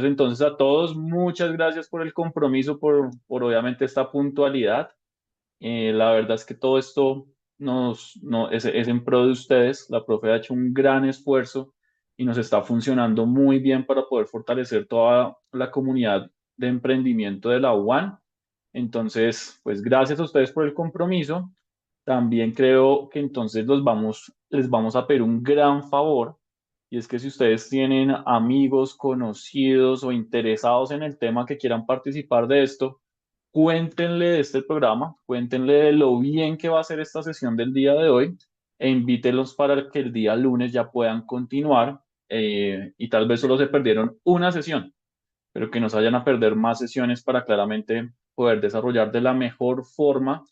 Entonces a todos, muchas gracias por el compromiso, por obviamente esta puntualidad. La verdad es que todo esto es en pro de ustedes. La profe ha hecho un gran esfuerzo y nos está funcionando muy bien para poder fortalecer toda la comunidad de emprendimiento de la UAN. Entonces, pues gracias a ustedes por el compromiso. También creo que entonces les vamos a pedir un gran favor, y es que si ustedes tienen amigos, conocidos o interesados en el tema que quieran participar de esto, cuéntenle de este programa, cuéntenle de lo bien que va a ser esta sesión del día de hoy e invítenlos para que el día lunes ya puedan continuar, y tal vez solo se perdieron una sesión, pero que nos vayan a perder más sesiones para claramente poder desarrollar de la mejor forma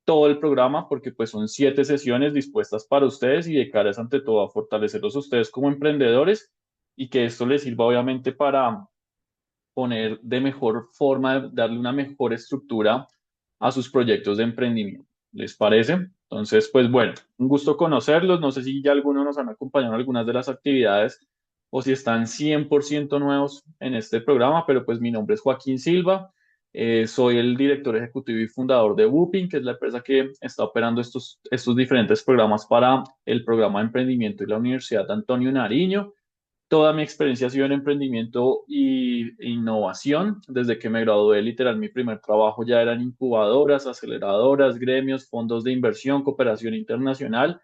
todo el programa, porque pues son 7 sesiones dispuestas para ustedes y de cara es ante todo a fortalecerlos a ustedes como emprendedores y que esto les sirva obviamente para poner de mejor forma, darle una mejor estructura a sus proyectos de emprendimiento. ¿Les parece? Entonces, pues bueno, un gusto conocerlos. No sé si ya algunos nos han acompañado en algunas de las actividades o si están 100% nuevos en este programa, pero pues mi nombre es Joaquín Silva. Soy el director ejecutivo y fundador de Wooping, que es la empresa que está operando estos diferentes programas para el programa de emprendimiento y la Universidad de Antonio Nariño. Toda mi experiencia ha sido en emprendimiento y innovación. Desde que me gradué, literal, mi primer trabajo ya eran incubadoras, aceleradoras, gremios, fondos de inversión, cooperación internacional,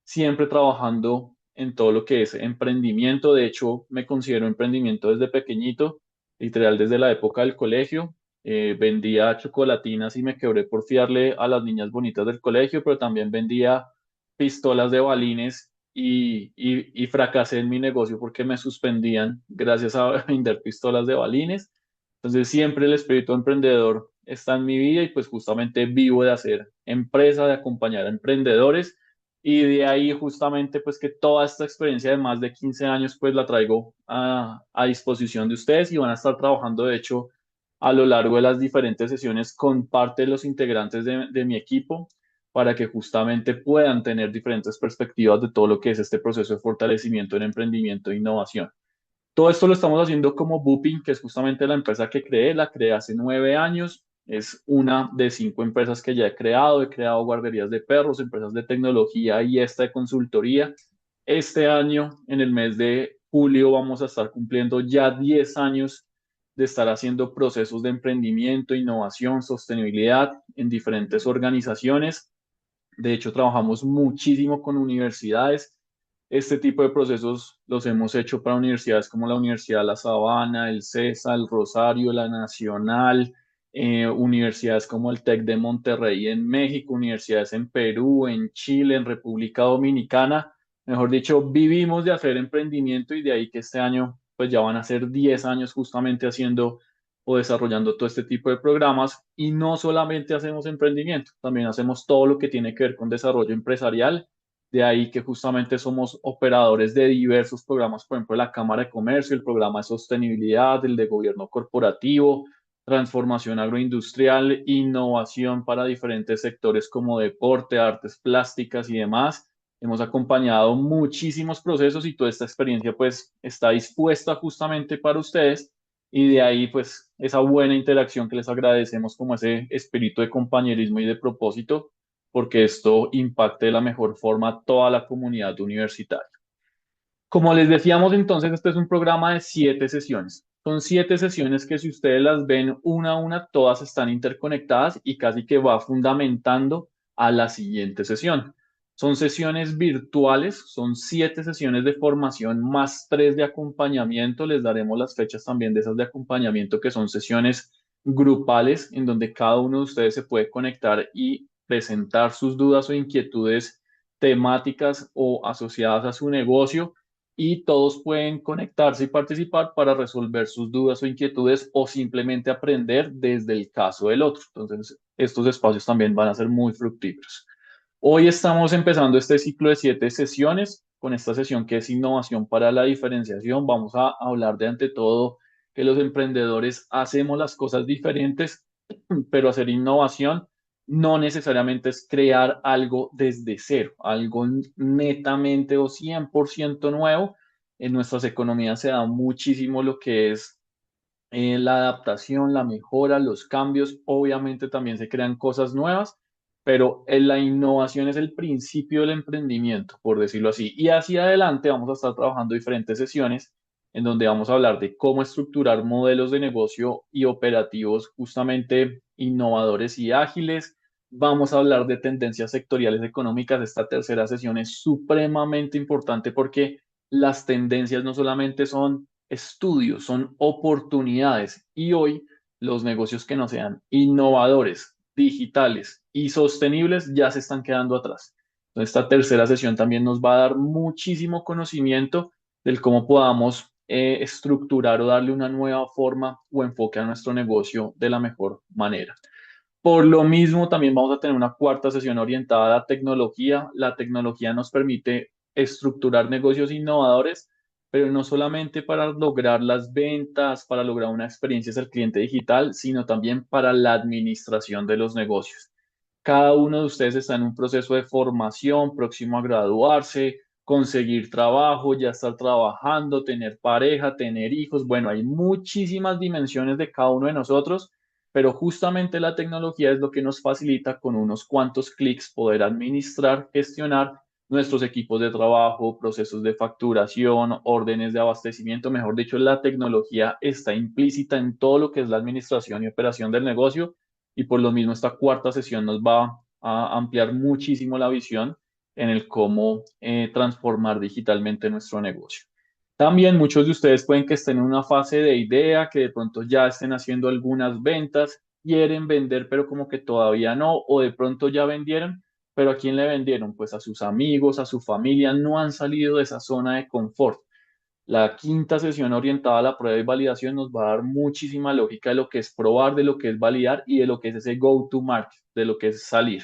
siempre trabajando en todo lo que es emprendimiento. De hecho, me considero emprendimiento desde pequeñito, literal, desde la época del colegio. Vendía chocolatinas y me quebré por fiarle a las niñas bonitas del colegio, pero también vendía pistolas de balines y fracasé en mi negocio porque me suspendían gracias a vender pistolas de balines. Entonces siempre el espíritu emprendedor está en mi vida y pues justamente vivo de hacer empresa, de acompañar a emprendedores, y de ahí justamente pues que toda esta experiencia de más de 15 años pues la traigo a disposición de ustedes y van a estar trabajando de hecho a lo largo de las diferentes sesiones con parte de los integrantes de mi equipo para que justamente puedan tener diferentes perspectivas de todo lo que es este proceso de fortalecimiento en emprendimiento e innovación. Todo esto lo estamos haciendo como Booping, que es justamente la empresa que creé. La creé hace 9 años. Es una de 5 empresas que ya he creado. He creado guarderías de perros, empresas de tecnología y esta de consultoría. Este año, en el mes de julio, vamos a estar cumpliendo ya 10 años de estar haciendo procesos de emprendimiento, innovación, sostenibilidad en diferentes organizaciones. De hecho, trabajamos muchísimo con universidades. Este tipo de procesos los hemos hecho para universidades como la Universidad de La Sabana, el CESA, el Rosario, la Nacional, universidades como el TEC de Monterrey en México, universidades en Perú, en Chile, en República Dominicana. Mejor dicho, vivimos de hacer emprendimiento y de ahí que este año pues ya van a ser 10 años justamente haciendo o desarrollando todo este tipo de programas. Y no solamente hacemos emprendimiento, también hacemos todo lo que tiene que ver con desarrollo empresarial. De ahí que justamente somos operadores de diversos programas, por ejemplo, la Cámara de Comercio, el programa de sostenibilidad, el de gobierno corporativo, transformación agroindustrial, innovación para diferentes sectores como deporte, artes plásticas y demás. Hemos acompañado muchísimos procesos y toda esta experiencia pues está dispuesta justamente para ustedes, y de ahí pues esa buena interacción que les agradecemos, como ese espíritu de compañerismo y de propósito, porque esto impacte de la mejor forma a toda la comunidad universitaria. Como les decíamos entonces, este es un programa de 7 sesiones. Son 7 sesiones que si ustedes las ven una a una, todas están interconectadas y casi que va fundamentando a la siguiente sesión. Son sesiones virtuales, son 7 sesiones de formación más 3 de acompañamiento. Les daremos las fechas también de esas de acompañamiento, que son sesiones grupales en donde cada uno de ustedes se puede conectar y presentar sus dudas o inquietudes temáticas o asociadas a su negocio, y todos pueden conectarse y participar para resolver sus dudas o inquietudes o simplemente aprender desde el caso del otro. Entonces, estos espacios también van a ser muy fructíferos. Hoy estamos empezando este ciclo de 7 sesiones. Con esta sesión que es innovación para la diferenciación, vamos a hablar de ante todo que los emprendedores hacemos las cosas diferentes, pero hacer innovación no necesariamente es crear algo desde cero, algo netamente o 100% nuevo. En nuestras economías se da muchísimo lo que es la adaptación, la mejora, los cambios, obviamente también se crean cosas nuevas, pero la innovación es el principio del emprendimiento, por decirlo así. Y hacia adelante vamos a estar trabajando diferentes sesiones en donde vamos a hablar de cómo estructurar modelos de negocio y operativos justamente innovadores y ágiles. Vamos a hablar de tendencias sectoriales económicas. Esta tercera sesión es supremamente importante porque las tendencias no solamente son estudios, son oportunidades. Y hoy los negocios que no sean innovadores, digitales y sostenibles ya se están quedando atrás. Entonces, esta tercera sesión también nos va a dar muchísimo conocimiento del cómo podamos estructurar o darle una nueva forma o enfoque a nuestro negocio de la mejor manera. Por lo mismo, también vamos a tener una cuarta sesión orientada a la tecnología. La tecnología nos permite estructurar negocios innovadores, pero no solamente para lograr las ventas, para lograr una experiencia hacia el cliente digital, sino también para la administración de los negocios. Cada uno de ustedes está en un proceso de formación, próximo a graduarse, conseguir trabajo, ya estar trabajando, tener pareja, tener hijos. Bueno, hay muchísimas dimensiones de cada uno de nosotros, pero justamente la tecnología es lo que nos facilita con unos cuantos clics poder administrar, gestionar nuestros equipos de trabajo, procesos de facturación, órdenes de abastecimiento. Mejor dicho, la tecnología está implícita en todo lo que es la administración y operación del negocio, y por lo mismo esta cuarta sesión nos va a ampliar muchísimo la visión en el cómo transformar digitalmente nuestro negocio. También muchos de ustedes pueden que estén en una fase de idea, que de pronto ya estén haciendo algunas ventas, quieren vender, pero como que todavía no, o de pronto ya vendieron, pero ¿a quién le vendieron? Pues a sus amigos, a su familia, no han salido de esa zona de confort. La quinta sesión orientada a la prueba y validación nos va a dar muchísima lógica de lo que es probar, de lo que es validar y de lo que es ese go-to-market, de lo que es salir.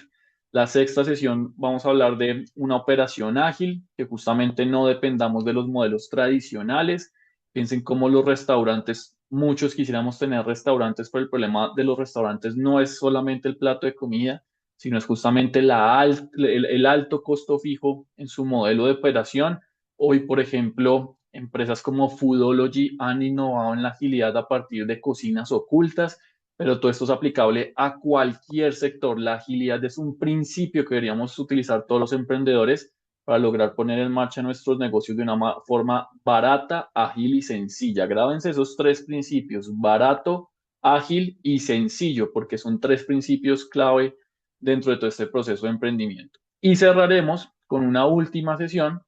La sexta sesión vamos a hablar de una operación ágil, que justamente no dependamos de los modelos tradicionales. Piensen cómo los restaurantes, muchos quisiéramos tener restaurantes, pero el problema de los restaurantes no es solamente el plato de comida, sino es justamente el alto costo fijo en su modelo de operación. Hoy, por ejemplo, empresas como Foodology han innovado en la agilidad a partir de cocinas ocultas, pero todo esto es aplicable a cualquier sector. La agilidad es un principio que deberíamos utilizar todos los emprendedores para lograr poner en marcha nuestros negocios de una forma barata, ágil y sencilla. Grábense esos tres principios: barato, ágil y sencillo, porque son tres principios clave dentro de todo este proceso de emprendimiento. Y cerraremos con una última sesión,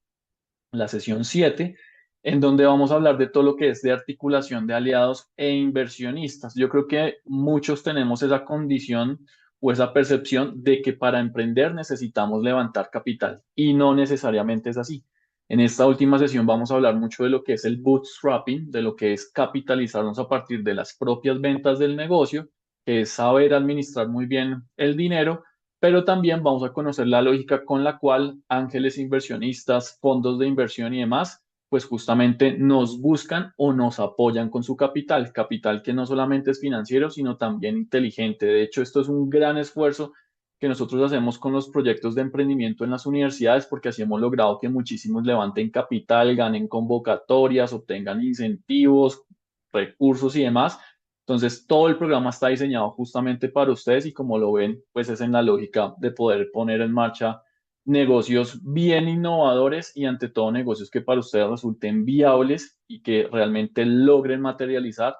la sesión 7, en donde vamos a hablar de todo lo que es de articulación de aliados e inversionistas. Yo creo que muchos tenemos esa condición o esa percepción de que para emprender necesitamos levantar capital, y no necesariamente es así. En esta última sesión vamos a hablar mucho de lo que es el bootstrapping, de lo que es capitalizarnos a partir de las propias ventas del negocio, que es saber administrar muy bien el dinero, pero también vamos a conocer la lógica con la cual ángeles inversionistas, fondos de inversión y demás, pues justamente nos buscan o nos apoyan con su capital, capital que no solamente es financiero, sino también inteligente. De hecho, esto es un gran esfuerzo que nosotros hacemos con los proyectos de emprendimiento en las universidades, porque así hemos logrado que muchísimos levanten capital, ganen convocatorias, obtengan incentivos, recursos y demás. Entonces, todo el programa está diseñado justamente para ustedes, y como lo ven, pues es en la lógica de poder poner en marcha negocios bien innovadores y ante todo negocios que para ustedes resulten viables y que realmente logren materializar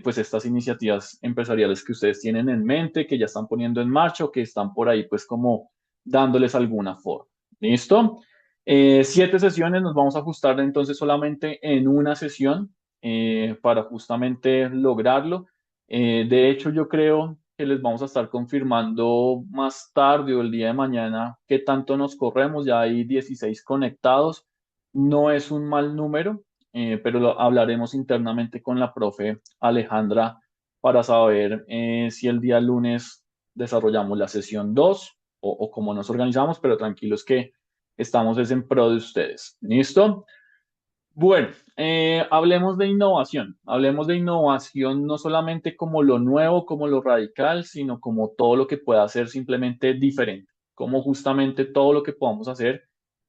pues estas iniciativas empresariales que ustedes tienen en mente, que ya están poniendo en marcha o que están por ahí pues como dándoles alguna forma. ¿Listo? 7 sesiones, nos vamos a ajustar entonces solamente en una sesión para justamente lograrlo. De hecho, yo creo que les vamos a estar confirmando más tarde o el día de mañana qué tanto nos corremos. Ya hay 16 conectados. No es un mal número, pero lo hablaremos internamente con la profe Alejandra para saber si el día lunes desarrollamos la sesión 2 o cómo nos organizamos, pero tranquilos que estamos es en pro de ustedes. ¿Listo? Bueno, hablemos de innovación no solamente como lo nuevo, como lo radical, sino como todo lo que pueda ser simplemente diferente, como justamente todo lo que podamos hacer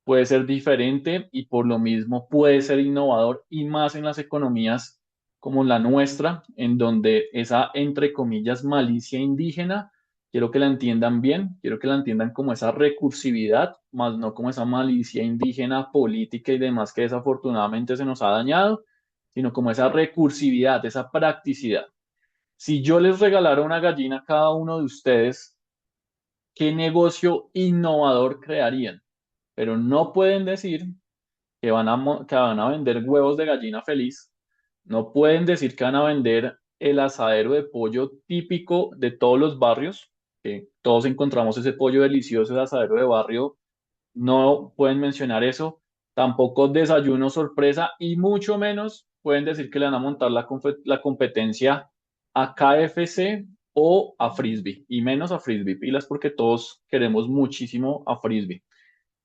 puede ser diferente y por lo mismo puede ser innovador, y más en las economías como la nuestra, en donde esa, entre comillas, malicia indígena, quiero que la entiendan bien, quiero que la entiendan como esa recursividad, más no como esa malicia indígena política y demás que desafortunadamente se nos ha dañado, sino como esa recursividad, esa practicidad. Si yo les regalara una gallina a cada uno de ustedes, ¿qué negocio innovador crearían? Pero no pueden decir que van a vender huevos de gallina feliz, no pueden decir que van a vender el asadero de pollo típico de todos los barrios, que todos encontramos ese pollo delicioso, ese asadero de barrio, no pueden mencionar eso, tampoco desayuno sorpresa y mucho menos pueden decir que le van a montar la competencia a KFC o a Frisbee, y menos a Frisbee, pilas porque todos queremos muchísimo a Frisbee.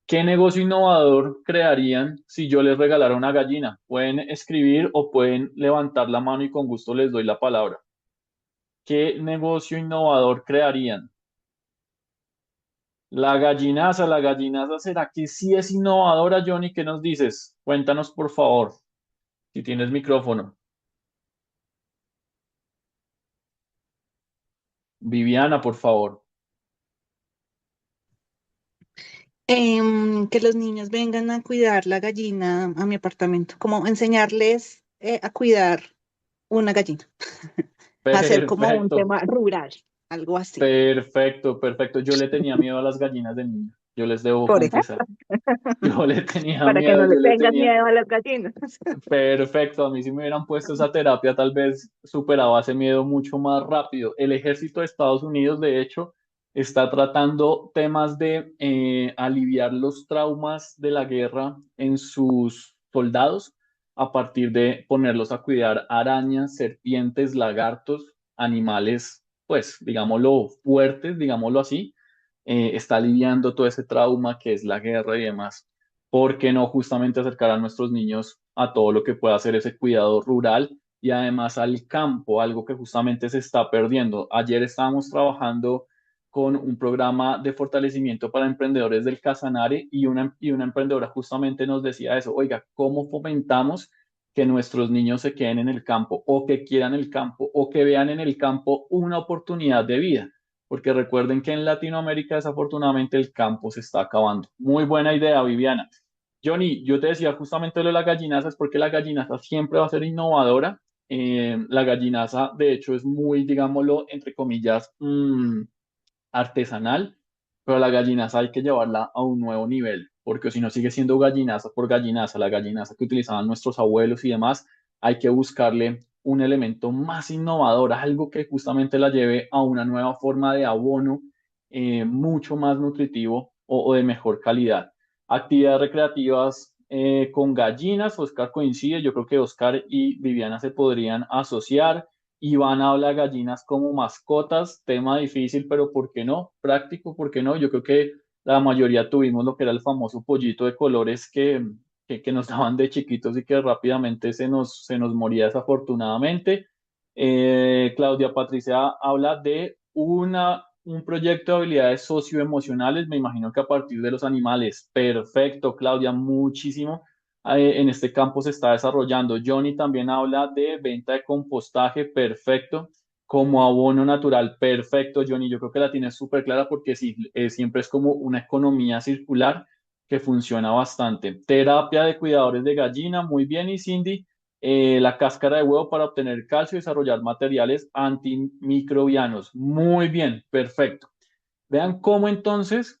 ¿Qué negocio innovador crearían si yo les regalara una gallina? Pueden escribir o pueden levantar la mano y con gusto les doy la palabra. ¿Qué negocio innovador crearían? La gallinaza, ¿será que sí es innovadora, Johnny? ¿Qué nos dices? Cuéntanos, por favor, si tienes micrófono. Viviana, por favor. Que los niños vengan a cuidar la gallina a mi apartamento, como enseñarles a cuidar una gallina, hacer como un Perfecto. tema rural, algo así. Perfecto, perfecto. Yo le tenía miedo a las gallinas de niño. Yo les debo Por ejemplo, confesar. Yo le tenía para que miedo, no le yo le tengas tenía. miedo a las gallinas. Perfecto, a mí si me hubieran puesto esa terapia, tal vez superaba ese miedo mucho más rápido. El ejército de Estados Unidos, de hecho, está tratando temas de aliviar los traumas de la guerra en sus soldados a partir de ponerlos a cuidar arañas, serpientes, lagartos, animales, pues, digámoslo, fuertes, digámoslo así. Está aliviando todo ese trauma que es la guerra y demás. ¿Por qué no justamente acercar a nuestros niños a todo lo que pueda hacer ese cuidado rural y además al campo, algo que justamente se está perdiendo? Ayer estábamos trabajando con un programa de fortalecimiento para emprendedores del Casanare y una emprendedora justamente nos decía eso, oiga, ¿cómo fomentamos que nuestros niños se queden en el campo o que quieran el campo o que vean en el campo una oportunidad de vida? Porque recuerden que en Latinoamérica desafortunadamente el campo se está acabando. Muy buena idea, Viviana. Johnny, yo te decía justamente lo de la gallinaza, es porque la gallinaza siempre va a ser innovadora. La gallinaza, de hecho, es muy, digámoslo, entre comillas, artesanal, pero la gallinaza hay que llevarla a un nuevo nivel, porque si no sigue siendo gallinaza por gallinaza, la gallinaza que utilizaban nuestros abuelos y demás, hay que buscarle un elemento más innovador, algo que justamente la lleve a una nueva forma de abono mucho más nutritivo o de mejor calidad. Actividades recreativas con gallinas, Oscar coincide, yo creo que Oscar y Viviana se podrían asociar. Iván habla de gallinas como mascotas, tema difícil, pero ¿por qué no? Práctico, ¿por qué no? Yo creo que la mayoría tuvimos lo que era el famoso pollito de colores que nos daban de chiquitos y que rápidamente se nos moría desafortunadamente. Claudia Patricia habla de un proyecto de habilidades socioemocionales, me imagino que a partir de los animales. Perfecto, Claudia, muchísimo en este campo se está desarrollando. Johnny también habla de venta de compostaje, perfecto, como abono natural, perfecto, Johnny. Yo creo que la tienes súper clara porque sí, siempre es como una economía circular que funciona bastante. Terapia de cuidadores de gallina, muy bien. Y Cindy, la cáscara de huevo para obtener calcio y desarrollar materiales antimicrobianos. Muy bien, perfecto. Vean cómo entonces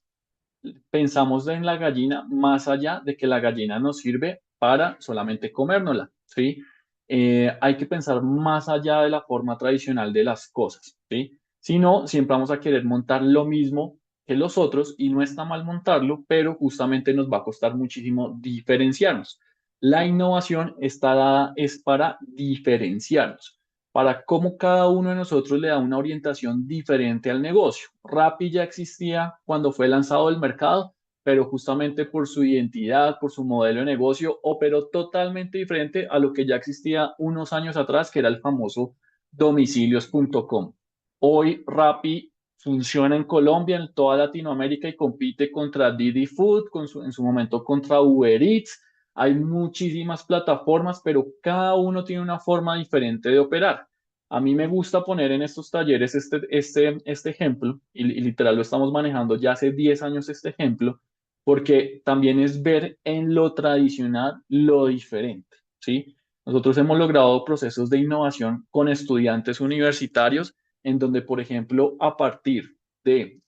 pensamos en la gallina más allá de que la gallina nos sirve para solamente comérnosla, ¿sí? Hay que pensar más allá de la forma tradicional de las cosas, ¿sí? Si no, siempre vamos a querer montar lo mismo que los otros y no está mal montarlo, pero justamente nos va a costar muchísimo diferenciarnos. La innovación está dada es para diferenciarnos, para cómo cada uno de nosotros le da una orientación diferente al negocio. Rappi ya existía cuando fue lanzado al mercado, pero justamente por su identidad, por su modelo de negocio, operó totalmente diferente a lo que ya existía unos años atrás, que era el famoso domicilios.com. Hoy Rappi funciona en Colombia, en toda Latinoamérica y compite contra Didi Food, en su momento contra Uber Eats. Hay muchísimas plataformas, pero cada uno tiene una forma diferente de operar. A mí me gusta poner en estos talleres este ejemplo, y literal lo estamos manejando ya hace 10 años este ejemplo, porque también es ver en lo tradicional lo diferente, ¿sí? Nosotros hemos logrado procesos de innovación con estudiantes universitarios en donde, por ejemplo, a partir de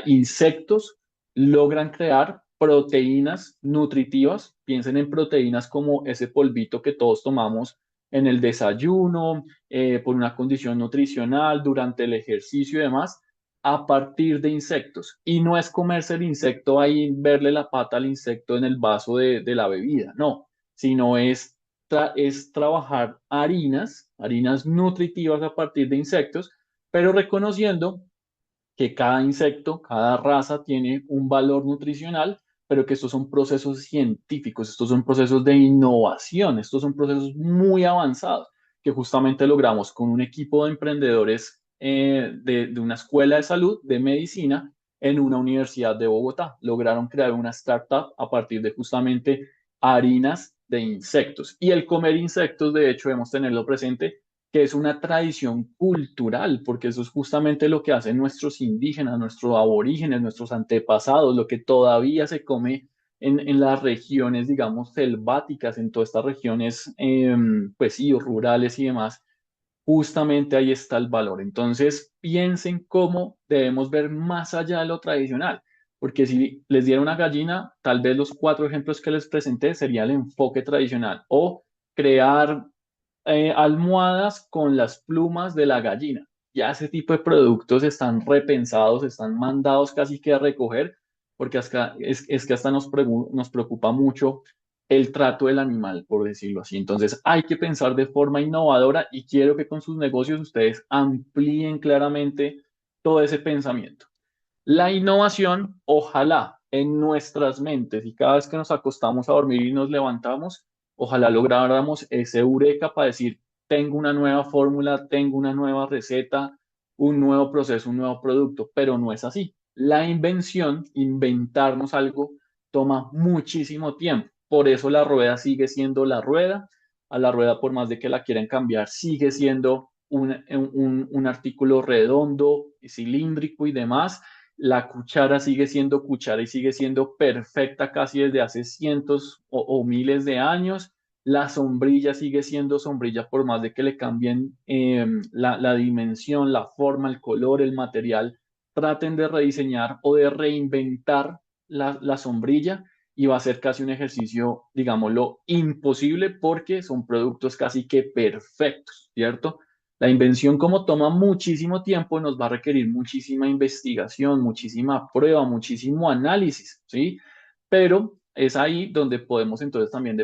insectos, logran crear proteínas nutritivas. Piensen en proteínas como ese polvito que todos tomamos en el desayuno, por una condición nutricional, durante el ejercicio y demás, a partir de insectos. Y no es comerse el insecto ahí, verle la pata al insecto en el vaso de la bebida, no, sino es trabajar harinas nutritivas a partir de insectos, pero reconociendo que cada insecto, cada raza tiene un valor nutricional, pero que estos son procesos científicos, estos son procesos de innovación, estos son procesos muy avanzados que justamente logramos con un equipo de emprendedores de una escuela de salud, de medicina, en una universidad de Bogotá. Lograron crear una startup a partir de justamente harinas de insectos. Y el comer insectos, de hecho, debemos tenerlo presente, que es una tradición cultural, porque eso es justamente lo que hacen nuestros indígenas, nuestros aborígenes, nuestros antepasados, lo que todavía se come en las regiones, digamos, selváticas, en todas estas regiones, pues sí, rurales y demás, justamente ahí está el valor. Entonces, piensen cómo debemos ver más allá de lo tradicional, porque si les diera una gallina, tal vez los 4 ejemplos que les presenté sería el enfoque tradicional o crear almohadas con las plumas de la gallina. Ya ese tipo de productos están repensados, están mandados casi que a recoger, porque es que hasta nos preocupa mucho el trato del animal, por decirlo así. Entonces hay que pensar de forma innovadora y quiero que con sus negocios ustedes amplíen claramente todo ese pensamiento. La innovación, ojalá en nuestras mentes y cada vez que nos acostamos a dormir y nos levantamos, ojalá lográramos ese eureka para decir, tengo una nueva fórmula, tengo una nueva receta, un nuevo proceso, un nuevo producto, pero no es así. La invención, inventarnos algo, toma muchísimo tiempo. Por eso la rueda sigue siendo la rueda. A la rueda, por más de que la quieran cambiar, sigue siendo un artículo redondo, cilíndrico y demás. La cuchara sigue siendo cuchara y sigue siendo perfecta casi desde hace cientos o miles de años. La sombrilla sigue siendo sombrilla por más de que le cambien la dimensión, la forma, el color, el material. Traten de rediseñar o de reinventar la sombrilla y va a ser casi un ejercicio, digámoslo, imposible porque son productos casi que perfectos, ¿cierto? La invención, como toma muchísimo tiempo, nos va a requerir muchísima investigación, muchísima prueba, muchísimo análisis, ¿sí? Pero es ahí donde podemos entonces también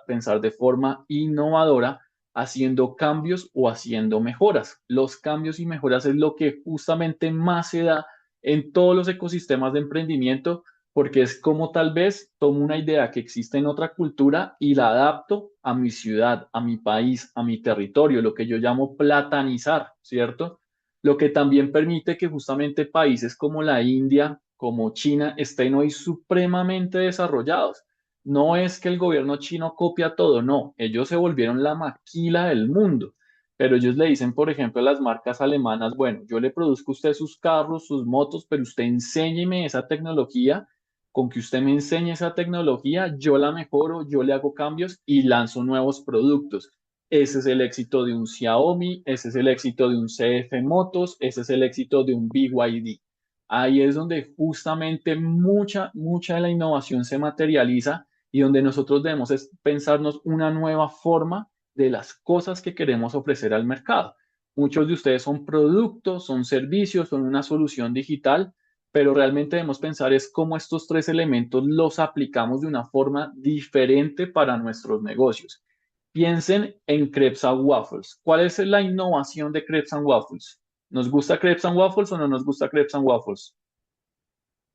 pensar de forma innovadora, haciendo cambios o haciendo mejoras. Los cambios y mejoras es lo que justamente más se da en todos los ecosistemas de emprendimiento porque es como tal vez tomo una idea que existe en otra cultura y la adapto a mi ciudad, a mi país, a mi territorio, lo que yo llamo platanizar, ¿cierto? Lo que también permite que justamente países como la India, como China, estén hoy supremamente desarrollados. No es que el gobierno chino copia todo, no, ellos se volvieron la maquila del mundo. Pero ellos le dicen, por ejemplo, a las marcas alemanas, bueno, yo le produzco a usted sus carros, sus motos, pero usted enséñeme esa tecnología, con que usted me enseñe esa tecnología, yo la mejoro, yo le hago cambios y lanzo nuevos productos. Ese es el éxito de un Xiaomi, ese es el éxito de un CF Motos, ese es el éxito de un BYD. Ahí es donde justamente mucha de la innovación se materializa y donde nosotros debemos es pensarnos una nueva forma de las cosas que queremos ofrecer al mercado. Muchos de ustedes son productos, son servicios, son una solución digital, pero realmente debemos pensar es cómo estos 3 elementos los aplicamos de una forma diferente para nuestros negocios. Piensen en Crepes and Waffles. ¿Cuál es la innovación de Crepes and Waffles? ¿Nos gusta Crepes and Waffles o no nos gusta Crepes and Waffles?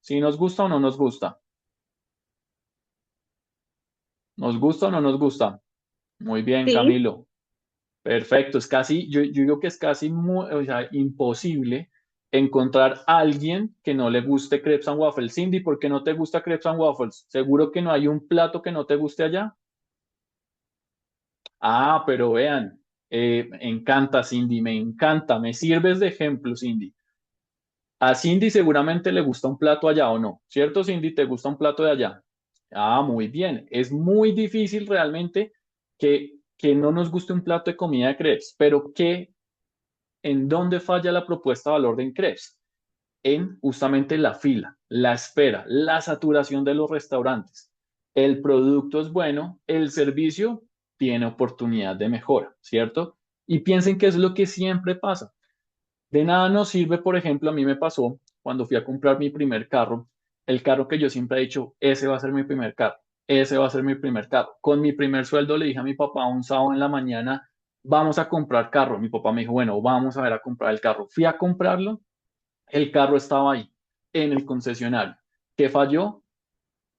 ¿Sí nos gusta o no nos gusta? ¿Nos gusta o no nos gusta? Muy bien, Sí, Camilo. Perfecto. Es casi, yo digo que es casi o sea, imposible encontrar a alguien que no le guste Crepes and Waffles. Cindy, ¿por qué no te gusta Crepes and Waffles? Seguro que no hay un plato que no te guste allá. Pero vean, me encanta Cindy, me encanta, me sirves de ejemplo, Cindy. A Cindy seguramente le gusta un plato allá o no, ¿cierto, Cindy? ¿Te gusta un plato de allá? Muy bien. Es muy difícil realmente que no nos guste un plato de comida de crepes, pero ¿en dónde falla la propuesta de valor de crepes? En justamente la fila, la espera, la saturación de los restaurantes. El producto es bueno, el servicio tiene oportunidad de mejora, ¿cierto? Y piensen que es lo que siempre pasa. De nada nos sirve, por ejemplo, a mí me pasó cuando fui a comprar mi primer carro, el carro que yo siempre he dicho, ese va a ser mi primer carro, ese va a ser mi primer carro. Con mi primer sueldo le dije a mi papá un sábado en la mañana, vamos a comprar carro. Mi papá me dijo, bueno, vamos a ver a comprar el carro. Fui a comprarlo, el carro estaba ahí, en el concesionario. ¿Qué falló?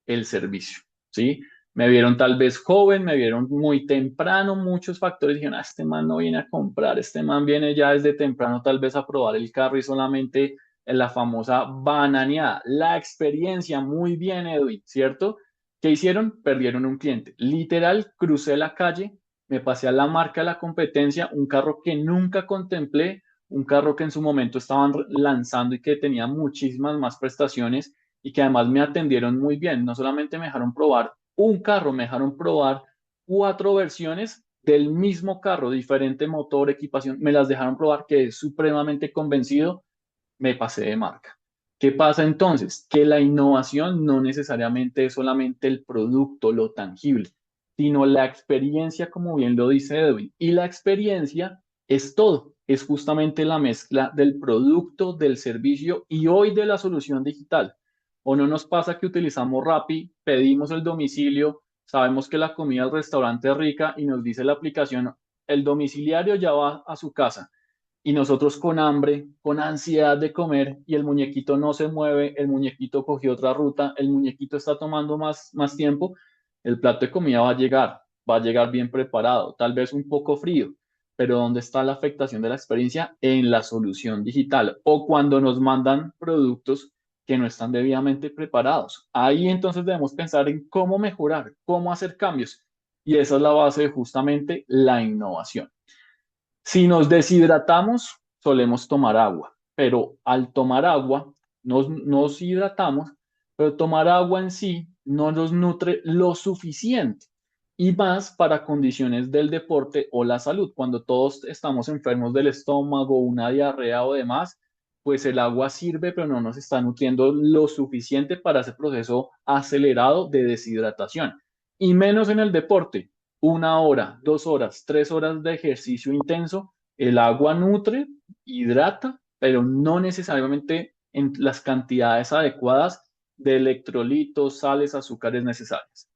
El servicio, ¿sí? Me vieron tal vez joven, me vieron muy temprano, muchos factores dijeron, este man no viene a comprar, este man viene ya desde temprano tal vez a probar el carro y solamente en la famosa bananeada. La experiencia, muy bien, Edwin, ¿cierto? ¿Qué hicieron? Perdieron un cliente. Literal, crucé la calle, me pasé a la marca de la competencia, un carro que nunca contemplé, un carro que en su momento estaban lanzando y que tenía muchísimas más prestaciones y que además me atendieron muy bien. No solamente me dejaron probar un carro, me dejaron probar cuatro versiones del mismo carro, diferente motor, equipación, me las dejaron probar, quedé supremamente convencido, me pasé de marca. ¿Qué pasa entonces? Que la innovación no necesariamente es solamente el producto, lo tangible, sino la experiencia, como bien lo dice Edwin. Y la experiencia es todo, es justamente la mezcla del producto, del servicio y hoy de la solución digital. ¿O no nos pasa que utilizamos Rappi, pedimos el domicilio, sabemos que la comida del restaurante es rica y nos dice la aplicación, el domiciliario ya va a su casa? Y nosotros con hambre, con ansiedad de comer y el muñequito no se mueve, el muñequito cogió otra ruta, el muñequito está tomando más tiempo, el plato de comida va a llegar bien preparado, tal vez un poco frío, pero ¿dónde está la afectación de la experiencia? En la solución digital o cuando nos mandan productos que no están debidamente preparados. Ahí entonces debemos pensar en cómo mejorar, cómo hacer cambios. Y esa es la base de justamente la innovación. Si nos deshidratamos, solemos tomar agua, pero al tomar agua nos hidratamos, pero tomar agua en sí no nos nutre lo suficiente y más para condiciones del deporte o la salud. Cuando todos estamos enfermos del estómago, una diarrea o demás, pues el agua sirve, pero no nos está nutriendo lo suficiente para ese proceso acelerado de deshidratación. Y menos en el deporte, 1 hora, 2 horas, 3 horas de ejercicio intenso, el agua nutre, hidrata, pero no necesariamente en las cantidades adecuadas de electrolitos, sales, azúcares necesarias.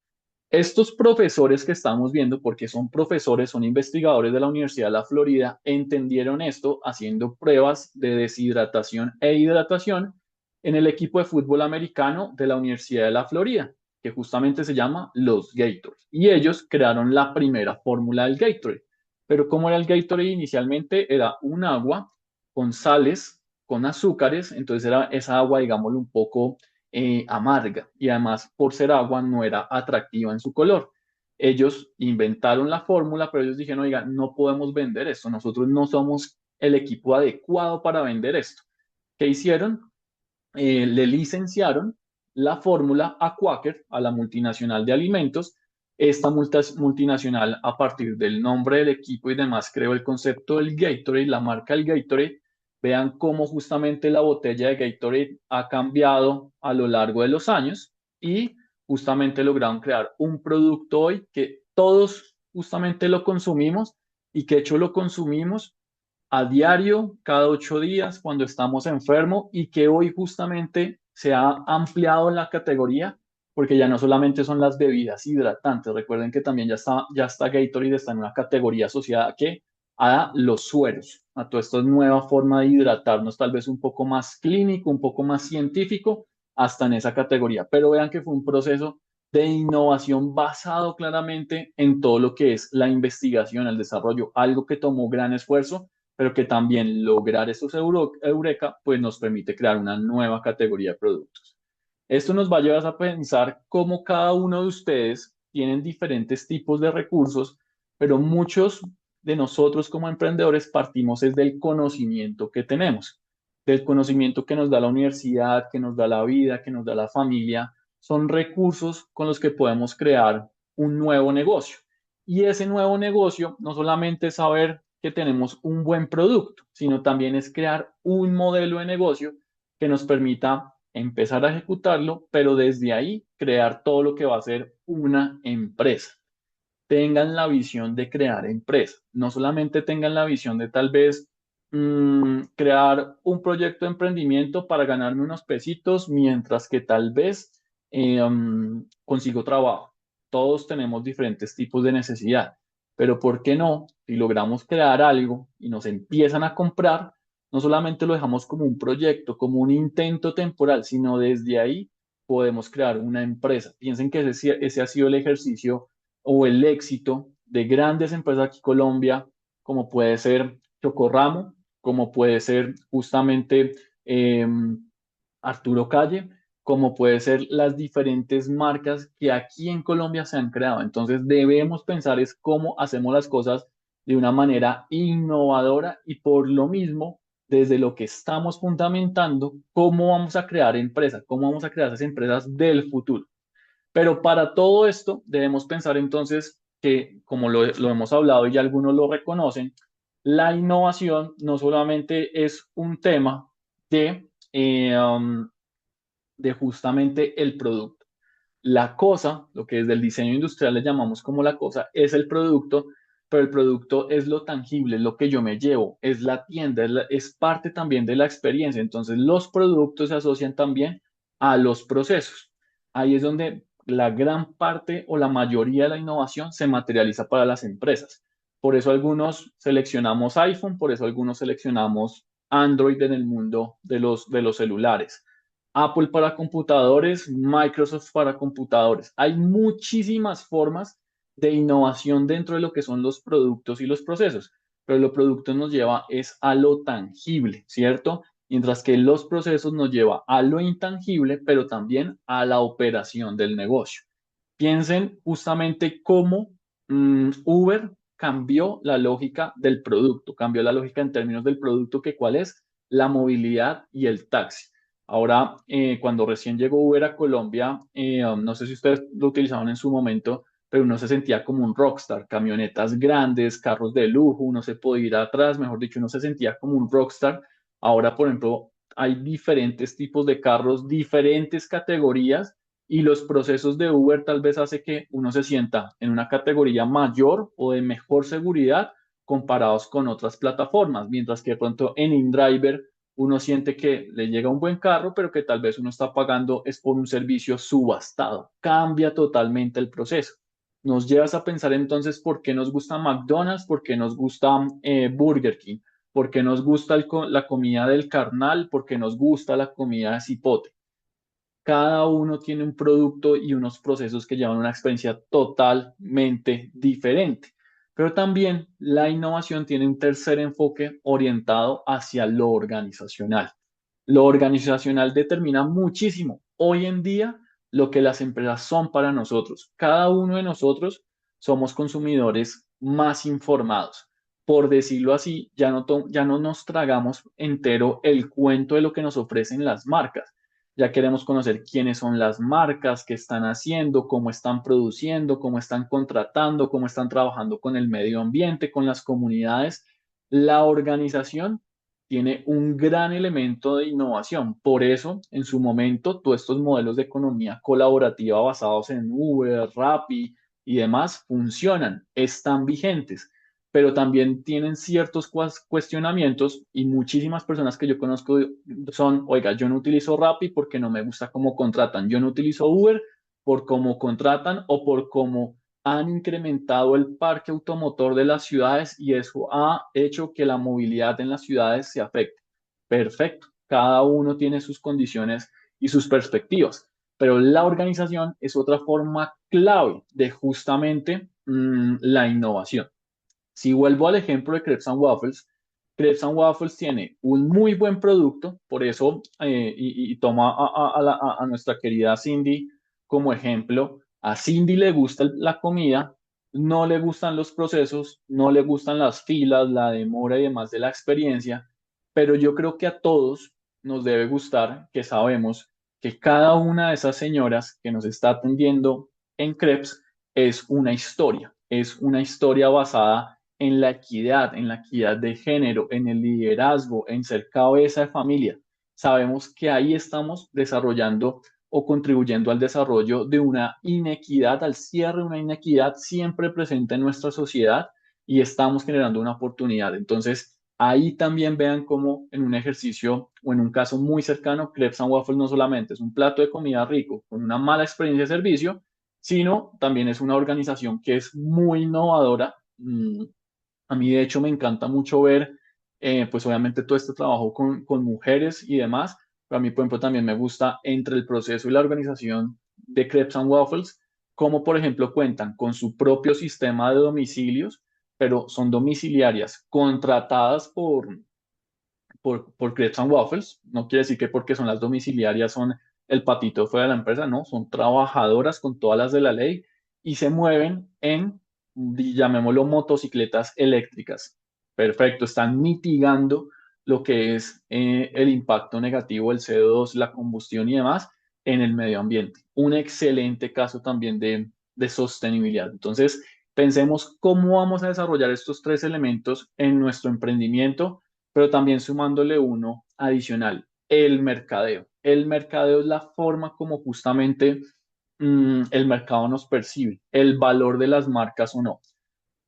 Estos profesores que estamos viendo, porque son profesores, son investigadores de la Universidad de la Florida, entendieron esto haciendo pruebas de deshidratación e hidratación en el equipo de fútbol americano de la Universidad de la Florida, que justamente se llama los Gators. Y ellos crearon la primera fórmula del Gatorade. Pero ¿cómo era el Gatorade inicialmente? Era un agua con sales, con azúcares, entonces era esa agua, digámoslo, un poco amarga y además por ser agua no era atractiva en su color. Ellos inventaron la fórmula, pero ellos dijeron, oiga, no podemos vender esto, nosotros no somos el equipo adecuado para vender esto. ¿Qué hicieron? Le licenciaron la fórmula a Quaker, a la multinacional de alimentos. Esta multinacional, a partir del nombre del equipo y demás, creó el concepto del Gatorade, la marca del Gatorade. Vean cómo justamente la botella de Gatorade ha cambiado a lo largo de los años y justamente lograron crear un producto hoy que todos justamente lo consumimos y que de hecho lo consumimos a diario, cada 8 días, cuando estamos enfermos y que hoy justamente se ha ampliado la categoría porque ya no solamente son las bebidas hidratantes, recuerden que también ya está Gatorade, está en una categoría asociada que a los sueros, a toda esta nueva forma de hidratarnos, tal vez un poco más clínico, un poco más científico, hasta en esa categoría. Pero vean que fue un proceso de innovación basado claramente en todo lo que es la investigación, el desarrollo, algo que tomó gran esfuerzo pero que también lograr esos eureka, pues nos permite crear una nueva categoría de productos. Esto nos va a llevar a pensar cómo cada uno de ustedes tienen diferentes tipos de recursos pero muchos de nosotros como emprendedores partimos es del conocimiento que tenemos, del conocimiento que nos da la universidad, que nos da la vida, que nos da la familia. Son recursos con los que podemos crear un nuevo negocio. Y ese nuevo negocio no solamente es saber que tenemos un buen producto, sino también es crear un modelo de negocio que nos permita empezar a ejecutarlo, pero desde ahí crear todo lo que va a ser una empresa. Tengan la visión de crear empresa, no solamente tengan la visión de tal vez crear un proyecto de emprendimiento para ganarme unos pesitos mientras que tal vez consigo trabajo. Todos tenemos diferentes tipos de necesidad, pero ¿por qué no? Si logramos crear algo y nos empiezan a comprar, no solamente lo dejamos como un proyecto, como un intento temporal, sino desde ahí podemos crear una empresa. Piensen que ese ha sido el ejercicio o el éxito de grandes empresas aquí en Colombia, como puede ser Chocorramo, como puede ser justamente eh, Arturo Calle, como puede ser las diferentes marcas que aquí en Colombia se han creado. Entonces debemos pensar es cómo hacemos las cosas de una manera innovadora y por lo mismo, desde lo que estamos fundamentando, cómo vamos a crear empresas, cómo vamos a crear esas empresas del futuro. Pero para todo esto debemos pensar entonces que, como lo hemos hablado y ya algunos lo reconocen, la innovación no solamente es un tema de justamente el producto. La cosa, lo que desde el diseño industrial le llamamos como la cosa, es el producto, pero el producto es lo tangible, es lo que yo me llevo, es la tienda, es parte también de la experiencia. Entonces, los productos se asocian también a los procesos. Ahí es donde la gran parte o la mayoría de la innovación se materializa para las empresas. Por eso algunos seleccionamos iPhone, por eso algunos seleccionamos Android en el mundo de los celulares. Apple para computadores, Microsoft para computadores. Hay muchísimas formas de innovación dentro de lo que son los productos y los procesos, pero los productos nos lleva es a lo tangible, ¿cierto? Mientras que los procesos nos lleva a lo intangible, pero también a la operación del negocio. Piensen justamente cómo Uber cambió la lógica del producto, cambió la lógica en términos del producto, que cuál es la movilidad y el taxi. Ahora, cuando recién llegó Uber a Colombia, no sé si ustedes lo utilizaban en su momento, pero uno se sentía como un rockstar, camionetas grandes, carros de lujo, uno se podía ir atrás, mejor dicho, uno se sentía como un rockstar. Ahora, por ejemplo, hay diferentes tipos de carros, diferentes categorías y los procesos de Uber tal vez hace que uno se sienta en una categoría mayor o de mejor seguridad comparados con otras plataformas, mientras que de pronto en InDriver uno siente que le llega un buen carro, pero que tal vez uno está pagando es por un servicio subastado. Cambia totalmente el proceso. Nos llevas a pensar entonces por qué nos gusta McDonald's, por qué nos gusta Burger King, por qué nos gusta la comida del carnal, por qué nos gusta la comida de cipote. Cada uno tiene un producto y unos procesos que llevan una experiencia totalmente diferente. Pero también la innovación tiene un tercer enfoque orientado hacia lo organizacional. Lo organizacional determina muchísimo hoy en día lo que las empresas son para nosotros. Cada uno de nosotros somos consumidores más informados. Por decirlo así, ya no nos tragamos entero el cuento de lo que nos ofrecen las marcas. Ya queremos conocer quiénes son las marcas, qué están haciendo, cómo están produciendo, cómo están contratando, cómo están trabajando con el medio ambiente, con las comunidades. La organización tiene un gran elemento de innovación. Por eso, en su momento, todos estos modelos de economía colaborativa basados en Uber, Rappi y demás funcionan, están vigentes, pero también tienen ciertos cuestionamientos y muchísimas personas que yo conozco son, oiga, yo no utilizo Rappi porque no me gusta cómo contratan, yo no utilizo Uber por cómo contratan o por cómo han incrementado el parque automotor de las ciudades y eso ha hecho que la movilidad en las ciudades se afecte. Perfecto, cada uno tiene sus condiciones y sus perspectivas, pero la organización es otra forma clave de justamente la innovación. Si vuelvo al ejemplo de Crepes and Waffles tiene un muy buen producto, por eso, y toma a nuestra querida Cindy como ejemplo. A Cindy le gusta la comida, no le gustan los procesos, no le gustan las filas, la demora y demás de la experiencia, pero yo creo que a todos nos debe gustar que sabemos que cada una de esas señoras que nos está atendiendo en Krebs es una historia basada en la equidad de género, en el liderazgo, en ser cabeza de familia. Sabemos que ahí estamos desarrollando o contribuyendo al desarrollo de una inequidad, al cierre de una inequidad siempre presente en nuestra sociedad y estamos generando una oportunidad. Entonces, ahí también vean cómo en un ejercicio o en un caso muy cercano, Crepes and Waffles no solamente es un plato de comida rico con una mala experiencia de servicio, sino también es una organización que es muy innovadora. A mí, de hecho, me encanta mucho ver, pues obviamente todo este trabajo con mujeres y demás, pero a mí, por ejemplo, también me gusta entre el proceso y la organización de Crepes and Waffles, como por ejemplo cuentan con su propio sistema de domicilios, pero son domiciliarias contratadas por Crepes and Waffles. No quiere decir que porque son las domiciliarias son el patito fuera de la empresa, no, son trabajadoras con todas las de la ley y se mueven en, llamémoslo, motocicletas eléctricas. Perfecto, están mitigando lo que es el impacto negativo del CO2, la combustión y demás en el medio ambiente. Un excelente caso también de sostenibilidad. Entonces, pensemos cómo vamos a desarrollar estos tres elementos en nuestro emprendimiento, pero también sumándole uno adicional, el mercadeo. El mercadeo es la forma como justamente el mercado nos percibe, el valor de las marcas o no.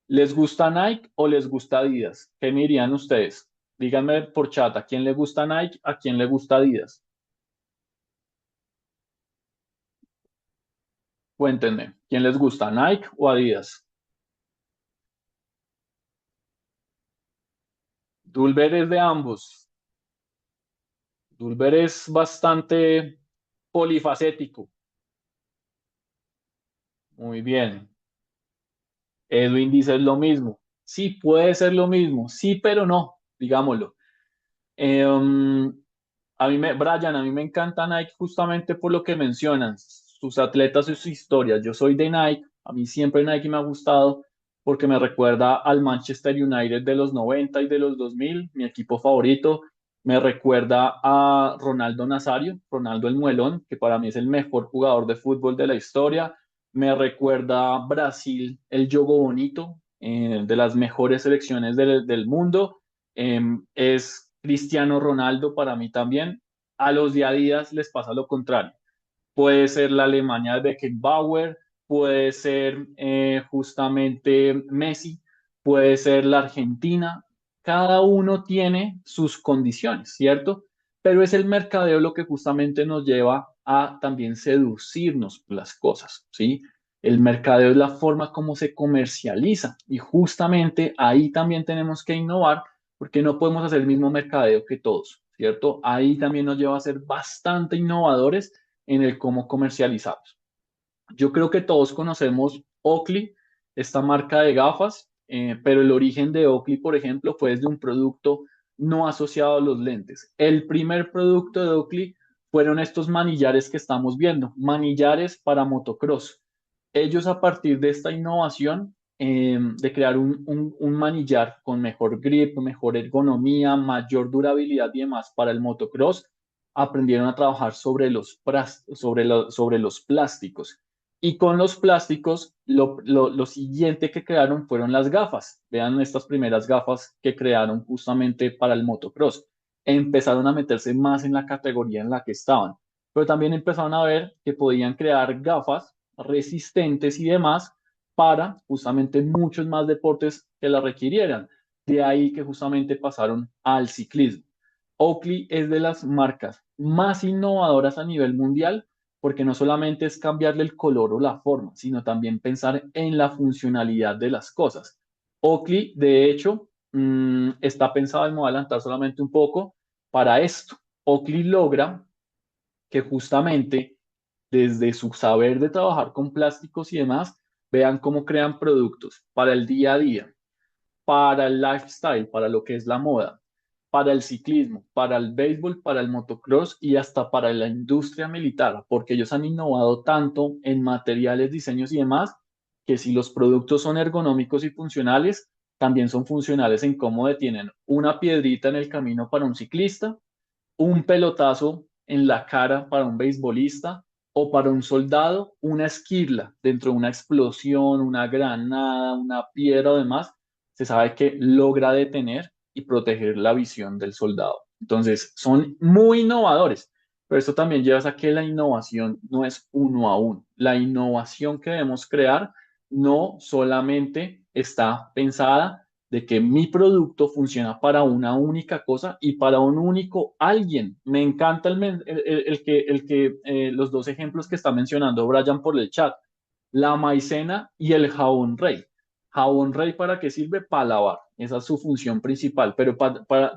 ¿Les gusta Nike o les gusta Adidas? ¿Qué me dirían ustedes? Díganme por chat, ¿a quién le gusta Nike? ¿A quién le gusta Adidas? Cuéntenme, ¿quién les gusta, Nike o Adidas? Dulver es de ambos. Dulver es bastante polifacético. Muy bien. Edwin dice es lo mismo. Sí, puede ser lo mismo. Sí, pero no, digámoslo. Brian, a mí me encanta Nike justamente por lo que mencionan, sus atletas y sus historias. Yo soy de Nike, a mí siempre Nike me ha gustado porque me recuerda al Manchester United de los 90 y de los 2000, mi equipo favorito. Me recuerda a Ronaldo Nazario, Ronaldo el Muelón, que para mí es el mejor jugador de fútbol de la historia. Me recuerda a Brasil, el Jogo Bonito, de las mejores selecciones del mundo. Es Cristiano Ronaldo para mí también. A los de Adidas les pasa lo contrario. Puede ser la Alemania de Beckenbauer, puede ser justamente Messi, puede ser la Argentina. Cada uno tiene sus condiciones, ¿cierto? Pero es el mercadeo lo que justamente nos lleva a también seducirnos por las cosas, ¿sí? El mercadeo es la forma como se comercializa y justamente ahí también tenemos que innovar porque no podemos hacer el mismo mercadeo que todos, ¿cierto? Ahí también nos lleva a ser bastante innovadores en el cómo comercializamos. Yo creo que todos conocemos Oakley, esta marca de gafas, pero el origen de Oakley, por ejemplo, fue desde un producto no asociado a los lentes. El primer producto de Oakley fueron estos manillares que estamos viendo, manillares para motocross. Ellos a partir de esta innovación de crear un manillar con mejor grip, mejor ergonomía, mayor durabilidad y demás para el motocross, aprendieron a trabajar sobre los plásticos. Y con los plásticos, lo siguiente que crearon fueron las gafas. Vean estas primeras gafas que crearon justamente para el motocross. Empezaron a meterse más en la categoría en la que estaban, pero también empezaron a ver que podían crear gafas resistentes y demás para justamente muchos más deportes que la requirieran. De ahí que justamente pasaron al ciclismo. Oakley es de las marcas más innovadoras a nivel mundial porque no solamente es cambiarle el color o la forma, sino también pensar en la funcionalidad de las cosas. Oakley, de hecho, está pensado, y me voy a adelantar solamente un poco, para esto. Oakley logra que justamente desde su saber de trabajar con plásticos y demás, vean cómo crean productos para el día a día, para el lifestyle, para lo que es la moda, para el ciclismo, para el béisbol, para el motocross y hasta para la industria militar, porque ellos han innovado tanto en materiales, diseños y demás, que si los productos son ergonómicos y funcionales, también son funcionales en cómo detienen una piedrita en el camino para un ciclista, un pelotazo en la cara para un beisbolista o para un soldado, una esquirla dentro de una explosión, una granada, una piedra o demás, se sabe que logra detener y proteger la visión del soldado. Entonces, son muy innovadores, pero esto también lleva a que la innovación no es uno a uno. La innovación que debemos crear no solamente está pensada de que mi producto funciona para una única cosa y para un único alguien. Me encanta los dos ejemplos que está mencionando Brian por el chat, la maicena y el jabón rey. Jabón rey, ¿para qué sirve? Para lavar. Esa es su función principal, pero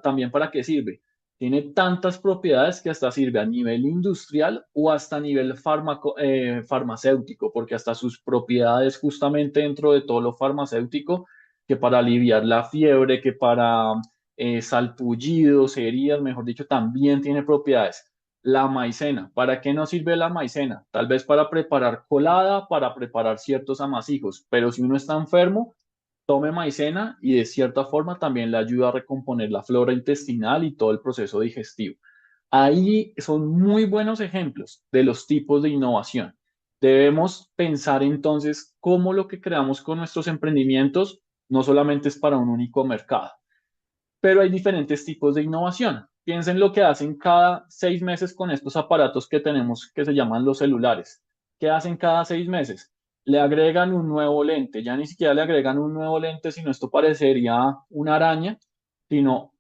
también para qué sirve. Tiene tantas propiedades que hasta sirve a nivel industrial o hasta a nivel farmacéutico, porque hasta sus propiedades justamente dentro de todo lo farmacéutico, que para aliviar la fiebre, que para salpullidos, heridas, mejor dicho, también tiene propiedades. La maicena, ¿para qué nos sirve la maicena? Tal vez para preparar colada, para preparar ciertos amasijos, pero si uno está enfermo, tome maicena y de cierta forma también le ayuda a recomponer la flora intestinal y todo el proceso digestivo. Ahí son muy buenos ejemplos de los tipos de innovación. Debemos pensar entonces cómo lo que creamos con nuestros emprendimientos no solamente es para un único mercado, pero hay diferentes tipos de innovación. Piensen lo que hacen cada 6 meses con estos aparatos que tenemos que se llaman los celulares. ¿Qué hacen cada 6 meses? Le agregan un nuevo lente, ya ni siquiera le agregan un nuevo lente, sino esto parecería una araña, sino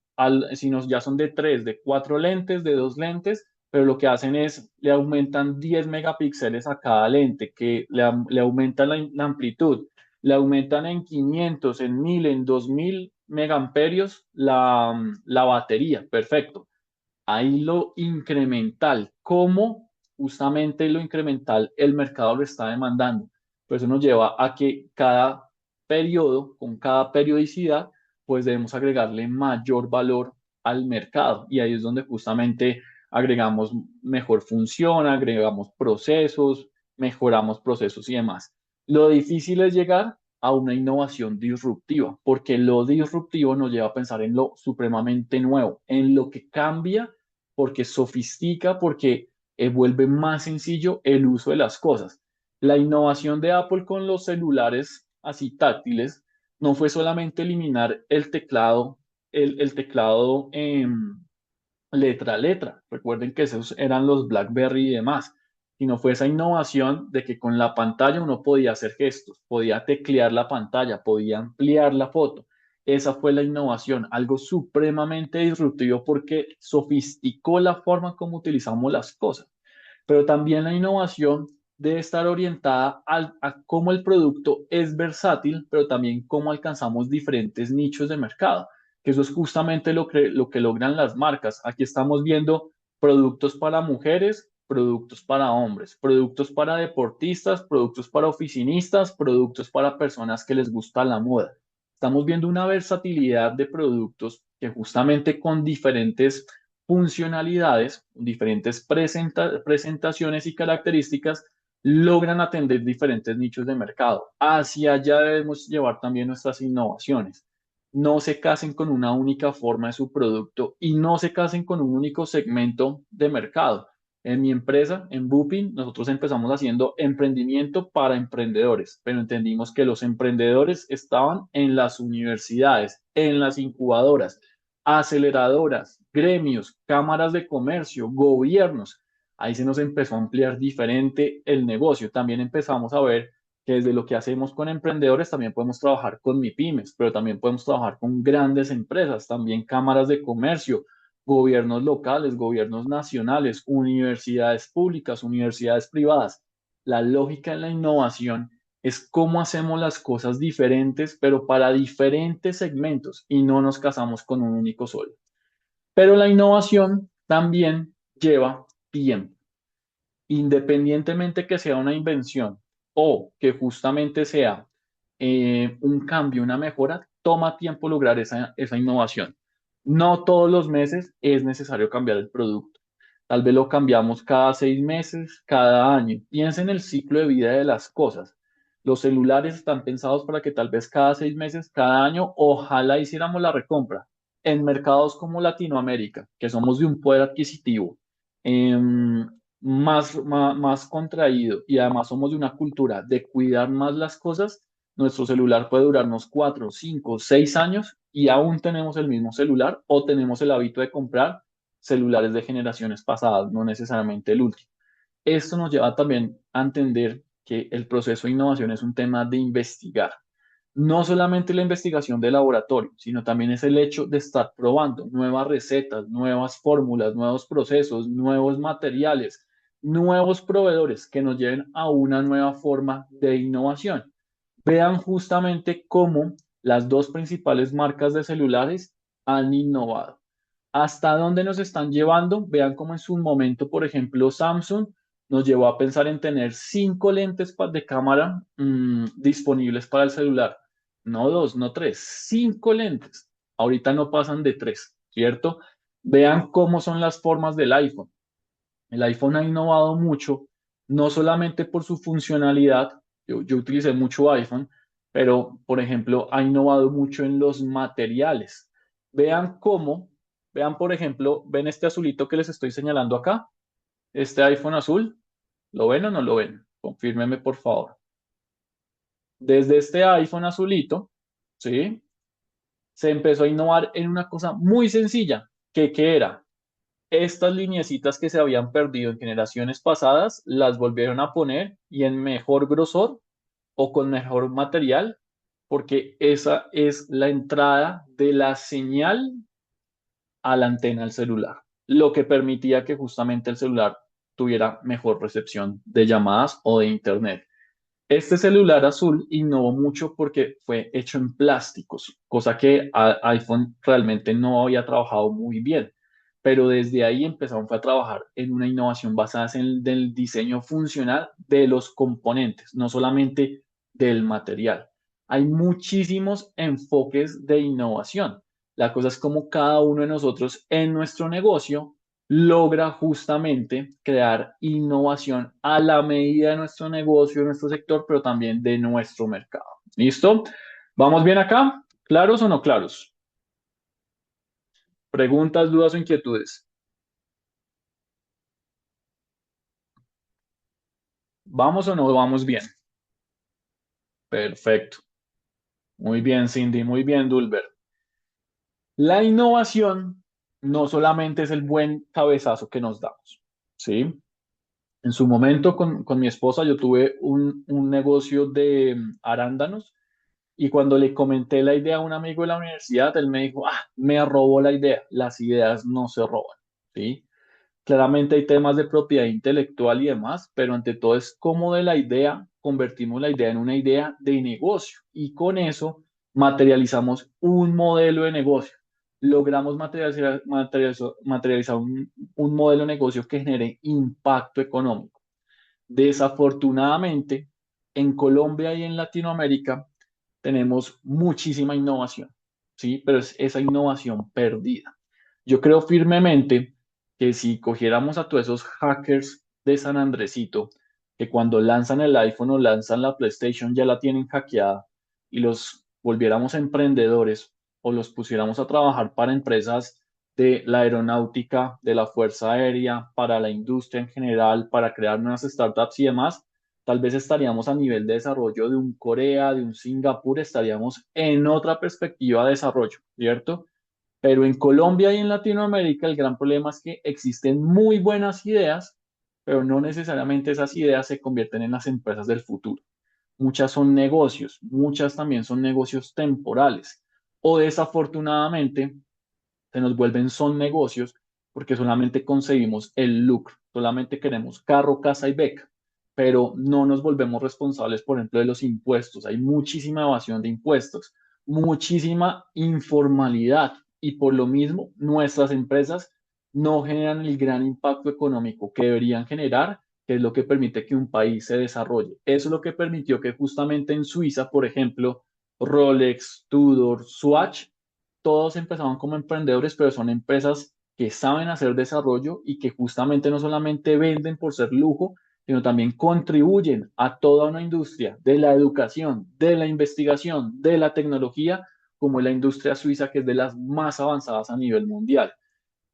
ya son de tres, de cuatro lentes, de dos lentes, pero lo que hacen es le aumentan 10 megapíxeles a cada lente, que le aumentan la amplitud, le aumentan en 500, en 1000, en 2000 megamperios la batería. Perfecto. Ahí lo incremental, cómo justamente lo incremental el mercado lo está demandando. Pues eso nos lleva a que cada periodo, con cada periodicidad, pues debemos agregarle mayor valor al mercado. Y ahí es donde justamente agregamos mejor función, agregamos procesos, mejoramos procesos y demás. Lo difícil es llegar a una innovación disruptiva, porque lo disruptivo nos lleva a pensar en lo supremamente nuevo, en lo que cambia porque sofistica, porque vuelve más sencillo el uso de las cosas. La innovación de Apple con los celulares así táctiles no fue solamente eliminar el teclado letra a letra. Recuerden que esos eran los BlackBerry y demás, sino fue esa innovación de que con la pantalla uno podía hacer gestos, podía teclear la pantalla, podía ampliar la foto. Esa fue la innovación, algo supremamente disruptivo porque sofisticó la forma como utilizamos las cosas. Pero también la innovación debe estar orientada a cómo el producto es versátil, pero también cómo alcanzamos diferentes nichos de mercado, que eso es justamente lo que logran las marcas. Aquí estamos viendo productos para mujeres, productos para hombres, productos para deportistas, productos para oficinistas, productos para personas que les gusta la moda. Estamos viendo una versatilidad de productos que justamente con diferentes funcionalidades, diferentes presentaciones y características logran atender diferentes nichos de mercado. Hacia allá debemos llevar también nuestras innovaciones. No se casen con una única forma de su producto y no se casen con un único segmento de mercado. En mi empresa, en Bupin, nosotros empezamos haciendo emprendimiento para emprendedores, pero entendimos que los emprendedores estaban en las universidades, en las incubadoras, aceleradoras, gremios, cámaras de comercio, gobiernos. Ahí se nos empezó a ampliar diferente el negocio. También empezamos a ver que desde lo que hacemos con emprendedores también podemos trabajar con MIPIMES, pero también podemos trabajar con grandes empresas, también cámaras de comercio, gobiernos locales, gobiernos nacionales, universidades públicas, universidades privadas. La lógica en la innovación es cómo hacemos las cosas diferentes, pero para diferentes segmentos y no nos casamos con un único solo. Pero la innovación también lleva tiempo, independientemente que sea una invención o que justamente sea un cambio, una mejora, toma tiempo lograr esa innovación. No todos los meses es necesario cambiar el producto. Tal vez lo cambiamos cada 6 meses, cada año. Piensa en el ciclo de vida de las cosas. Los celulares están pensados para que tal vez cada 6 meses, cada año, ojalá hiciéramos la recompra. En mercados como Latinoamérica, que somos de un poder adquisitivo más contraído y además somos de una cultura de cuidar más las cosas, nuestro celular puede durarnos 4, 5, 6 años y aún tenemos el mismo celular o tenemos el hábito de comprar celulares de generaciones pasadas, no necesariamente el último. Esto nos lleva también a entender que el proceso de innovación es un tema de investigar. No solamente la investigación de laboratorio, sino también es el hecho de estar probando nuevas recetas, nuevas fórmulas, nuevos procesos, nuevos materiales, nuevos proveedores que nos lleven a una nueva forma de innovación. Vean justamente cómo las dos principales marcas de celulares han innovado. ¿Hasta dónde nos están llevando? Vean cómo en su momento, por ejemplo, Samsung nos llevó a pensar en tener 5 lentes de cámara disponibles para el celular. No dos, no tres, 5 lentes. Ahorita no pasan de tres, ¿cierto? Vean cómo son las formas del iPhone. El iPhone ha innovado mucho, no solamente por su funcionalidad, yo utilicé mucho iPhone, pero por ejemplo ha innovado mucho en los materiales. Vean cómo, vean por ejemplo, ven este azulito que les estoy señalando acá, este iPhone azul, ¿lo ven o no lo ven? Confírmeme por favor. Desde este iPhone azulito, ¿sí? Se empezó a innovar en una cosa muy sencilla, que ¿qué era? Estas lineecitas que se habían perdido en generaciones pasadas las volvieron a poner y en mejor grosor o con mejor material, porque esa es la entrada de la señal a la antena del celular, lo que permitía que justamente el celular tuviera mejor recepción de llamadas o de internet. Este celular azul innovó mucho porque fue hecho en plásticos, cosa que iPhone realmente no había trabajado muy bien. Pero desde ahí empezaron fue a trabajar en una innovación basada en el diseño funcional de los componentes, no solamente del material. Hay muchísimos enfoques de innovación. La cosa es como cada uno de nosotros en nuestro negocio logra justamente crear innovación a la medida de nuestro negocio, de nuestro sector, pero también de nuestro mercado. ¿Listo? ¿Vamos bien acá? ¿Claros o no claros? ¿Preguntas, dudas o inquietudes? ¿Vamos o no vamos bien? Perfecto. Muy bien, Cindy. Muy bien, Dulber. La innovación no solamente es el buen cabezazo que nos damos, ¿sí? En su momento con mi esposa yo tuve un negocio de arándanos. Y cuando le comenté la idea a un amigo de la universidad, él me dijo, me robó la idea. Las ideas no se roban, ¿sí? Claramente hay temas de propiedad intelectual y demás, pero ante todo es cómo de la idea convertimos la idea en una idea de negocio y con eso materializamos un modelo de negocio. Logramos materializar un modelo de negocio que genere impacto económico. Desafortunadamente, en Colombia y en Latinoamérica tenemos muchísima innovación, ¿sí? Pero es esa innovación perdida. Yo creo firmemente que si cogiéramos a todos esos hackers de San Andresito, que cuando lanzan el iPhone o lanzan la PlayStation ya la tienen hackeada, y los volviéramos emprendedores o los pusiéramos a trabajar para empresas de la aeronáutica, de la Fuerza Aérea, para la industria en general, para crear nuevas startups y demás, tal vez estaríamos a nivel de desarrollo de un Corea, de un Singapur, estaríamos en otra perspectiva de desarrollo, ¿cierto? Pero en Colombia y en Latinoamérica el gran problema es que existen muy buenas ideas, pero no necesariamente esas ideas se convierten en las empresas del futuro. Muchas son negocios, muchas también son negocios temporales o desafortunadamente se nos vuelven son negocios porque solamente conseguimos el lucro, solamente queremos carro, casa y beca, pero no nos volvemos responsables, por ejemplo, de los impuestos. Hay muchísima evasión de impuestos, muchísima informalidad y por lo mismo nuestras empresas no generan el gran impacto económico que deberían generar, que es lo que permite que un país se desarrolle. Eso es lo que permitió que justamente en Suiza, por ejemplo, Rolex, Tudor, Swatch, todos empezaron como emprendedores, pero son empresas que saben hacer desarrollo y que justamente no solamente venden por ser lujo, sino también contribuyen a toda una industria de la educación, de la investigación, de la tecnología, como la industria suiza, que es de las más avanzadas a nivel mundial.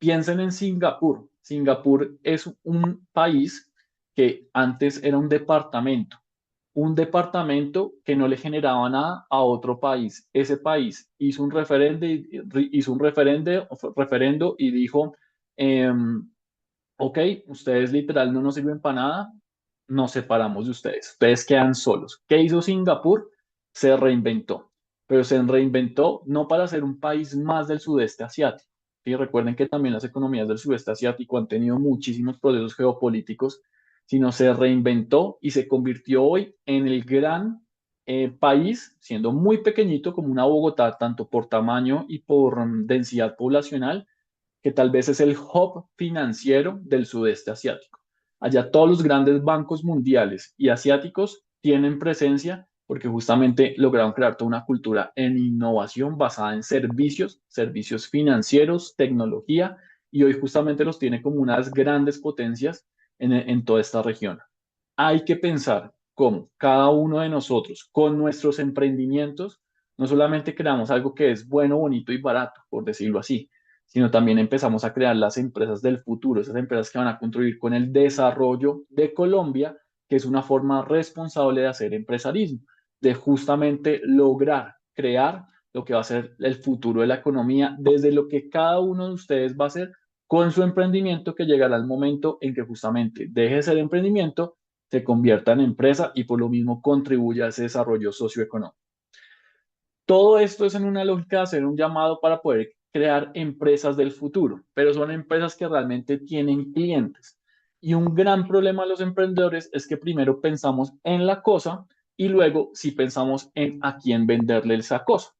Piensen en Singapur. Singapur es un país que antes era un departamento que no le generaba nada a otro país. Ese país hizo un referendo y dijo, ok, ustedes literal no nos sirven para nada, nos separamos de ustedes, ustedes quedan solos. ¿Qué hizo Singapur? Se reinventó, pero se reinventó no para ser un país más del sudeste asiático. Y recuerden que también las economías del sudeste asiático han tenido muchísimos procesos geopolíticos, sino se reinventó y se convirtió hoy en el gran país, siendo muy pequeñito como una Bogotá, tanto por tamaño y por densidad poblacional, que tal vez es el hub financiero del sudeste asiático. Allá todos los grandes bancos mundiales y asiáticos tienen presencia porque justamente lograron crear toda una cultura en innovación basada en servicios, servicios financieros, tecnología, y hoy justamente los tiene como unas grandes potencias en toda esta región. Hay que pensar cómo cada uno de nosotros, con nuestros emprendimientos, no solamente creamos algo que es bueno, bonito y barato, por decirlo así, sino también empezamos a crear las empresas del futuro, esas empresas que van a contribuir con el desarrollo de Colombia, que es una forma responsable de hacer empresarismo, de justamente lograr crear lo que va a ser el futuro de la economía, desde lo que cada uno de ustedes va a hacer con su emprendimiento, que llegará el momento en que justamente deje de ser emprendimiento, se convierta en empresa y por lo mismo contribuya a ese desarrollo socioeconómico. Todo esto es en una lógica de hacer un llamado para poder crear empresas del futuro, pero son empresas que realmente tienen clientes. Y un gran problema de los emprendedores es que primero pensamos en la cosa y luego sí pensamos en a quién venderle esa cosa.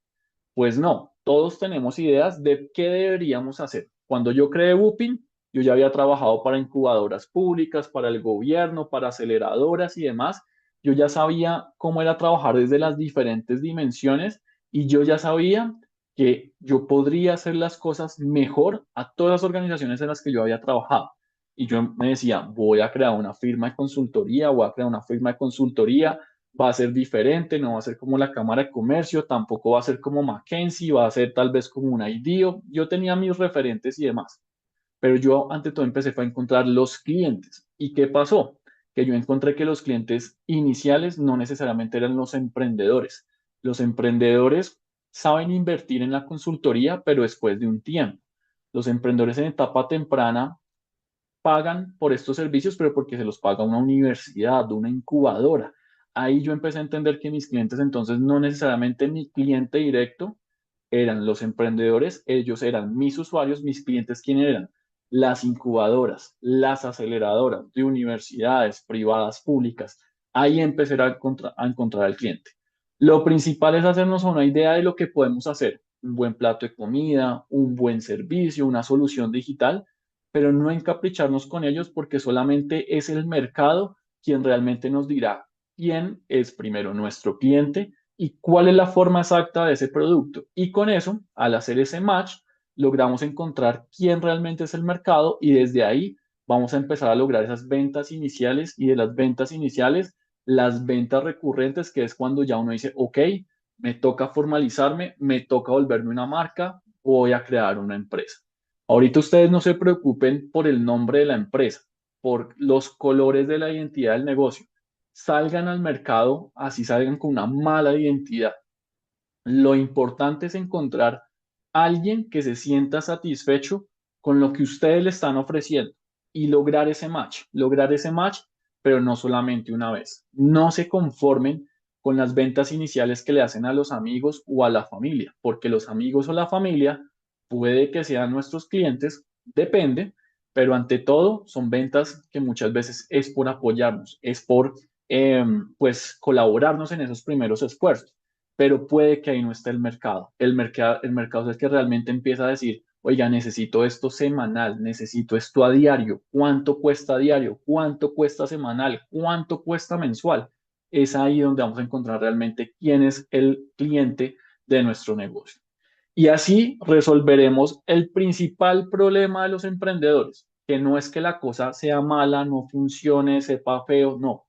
Pues no, todos tenemos ideas de qué deberíamos hacer. Cuando yo creé Bupin, yo ya había trabajado para incubadoras públicas, para el gobierno, para aceleradoras y demás. Yo ya sabía cómo era trabajar desde las diferentes dimensiones y yo ya sabía que yo podría hacer las cosas mejor a todas las organizaciones en las que yo había trabajado. Y yo me decía, voy a crear una firma de consultoría, voy a crear una firma de consultoría, va a ser diferente, no va a ser como la Cámara de Comercio, tampoco va a ser como McKinsey, va a ser tal vez como un IDEO. Yo tenía mis referentes y demás, pero yo ante todo empecé fue a encontrar los clientes. ¿Y qué pasó? Que yo encontré que los clientes iniciales no necesariamente eran los emprendedores. Los emprendedores saben invertir en la consultoría, pero después de un tiempo. Los emprendedores en etapa temprana pagan por estos servicios, pero porque se los paga una universidad, una incubadora. Ahí yo empecé a entender que mis clientes entonces no necesariamente mi cliente directo eran los emprendedores, ellos eran mis usuarios, mis clientes, ¿quiénes eran? Las incubadoras, las aceleradoras de universidades privadas, públicas. Ahí empecé a encontrar al cliente. Lo principal es hacernos una idea de lo que podemos hacer. Un buen plato de comida, un buen servicio, una solución digital, pero no encapricharnos con ellos porque solamente es el mercado quien realmente nos dirá quién es primero nuestro cliente y cuál es la forma exacta de ese producto. Y con eso, al hacer ese match, logramos encontrar quién realmente es el mercado y desde ahí vamos a empezar a lograr esas ventas iniciales y de las ventas iniciales, las ventas recurrentes, que es cuando ya uno dice, ok, me toca formalizarme, me toca volverme una marca, voy a crear una empresa. Ahorita ustedes no se preocupen por el nombre de la empresa, por los colores de la identidad del negocio. Salgan al mercado, así salgan con una mala identidad. Lo importante es encontrar a alguien que se sienta satisfecho con lo que ustedes le están ofreciendo y lograr ese match, pero no solamente una vez. No se conformen con las ventas iniciales que le hacen a los amigos o a la familia, porque los amigos o la familia puede que sean nuestros clientes, depende, pero ante todo son ventas que muchas veces es por apoyarnos, es por pues colaborarnos en esos primeros esfuerzos, pero puede que ahí no esté el mercado. El mercado es el que realmente empieza a decir, oiga, necesito esto semanal, necesito esto a diario, ¿cuánto cuesta a diario? ¿Cuánto cuesta semanal? ¿Cuánto cuesta mensual? Es ahí donde vamos a encontrar realmente quién es el cliente de nuestro negocio. Y así resolveremos el principal problema de los emprendedores. que no es que la cosa sea mala, no funcione, sepa feo, no.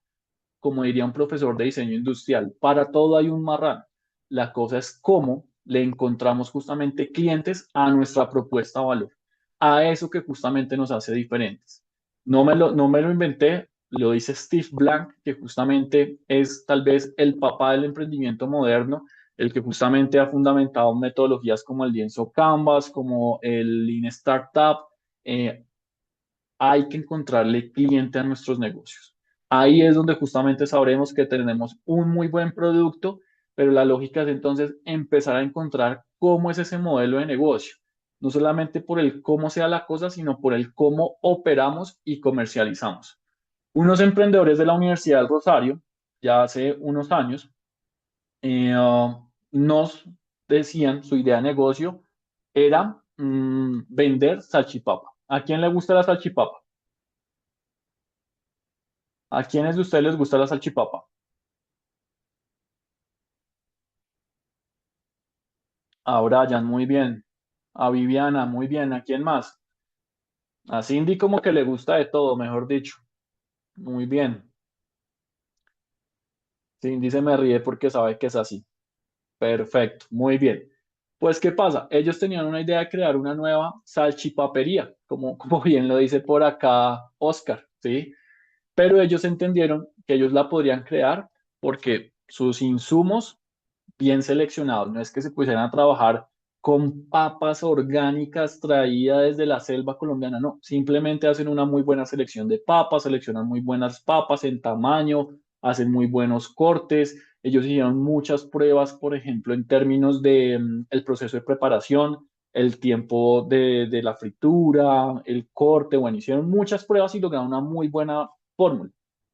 Como diría un profesor de diseño industrial, para todo hay un marrano. La cosa es cómo le encontramos justamente clientes a nuestra propuesta de valor, a eso que justamente nos hace diferentes. No me lo inventé, lo dice Steve Blank, que justamente es tal vez el papá del emprendimiento moderno, el que justamente ha fundamentado metodologías como el lienzo Canvas, como el Lean Startup. eh, Hay que encontrarle cliente a nuestros negocios. Ahí es donde justamente sabremos que tenemos un muy buen producto, pero la lógica es entonces empezar a encontrar cómo es ese modelo de negocio. No solamente por el cómo sea la cosa, sino por el cómo operamos y comercializamos. Unos emprendedores de la Universidad del Rosario, ya hace unos años, nos decían su idea de negocio era vender salchipapa. ¿A quién le gusta la salchipapa? ¿A quiénes de ustedes les gusta la salchipapa? A Brian, muy bien. A Viviana, muy bien. ¿A quién más? A Cindy como que le gusta de todo, mejor dicho. Muy bien. Cindy se me ríe porque sabe que es así. Perfecto, muy bien. Pues, ¿qué pasa? Ellos tenían una idea de crear una nueva salchipapería, como bien lo dice por acá Oscar, ¿sí? Pero ellos entendieron que ellos la podrían crear porque sus insumos bien seleccionados. No es que se pusieran a trabajar con papas orgánicas traídas desde la selva colombiana, no. Simplemente hacen una muy buena selección de papas, seleccionan muy buenas papas en tamaño, hacen muy buenos cortes. Ellos hicieron muchas pruebas, por ejemplo, en términos de el proceso de preparación, el tiempo de la fritura, el corte. Bueno, hicieron muchas pruebas y lograron una muy buena fórmula.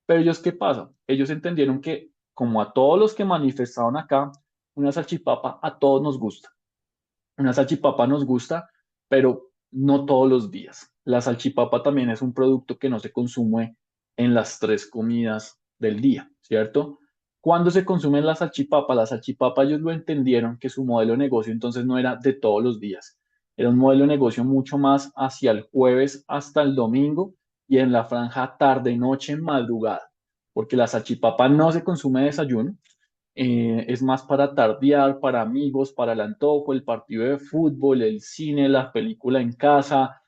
Pero ellos, ¿qué pasa? Ellos entendieron que, como a todos los que manifestaron acá, una salchipapa a todos nos gusta. Una salchipapa nos gusta, pero no todos los días. La salchipapa también es un producto que no se consume en las tres comidas del día, ¿cierto? Cuando se consume la salchipapa ellos lo entendieron que su modelo de negocio entonces no era de todos los días, era un modelo de negocio mucho más hacia el jueves hasta el domingo y en la franja tarde, noche, madrugada, porque la salchipapa no se consume de desayuno, es más para tardear, para amigos, para el antojo, el partido de fútbol, el cine, la película en casa,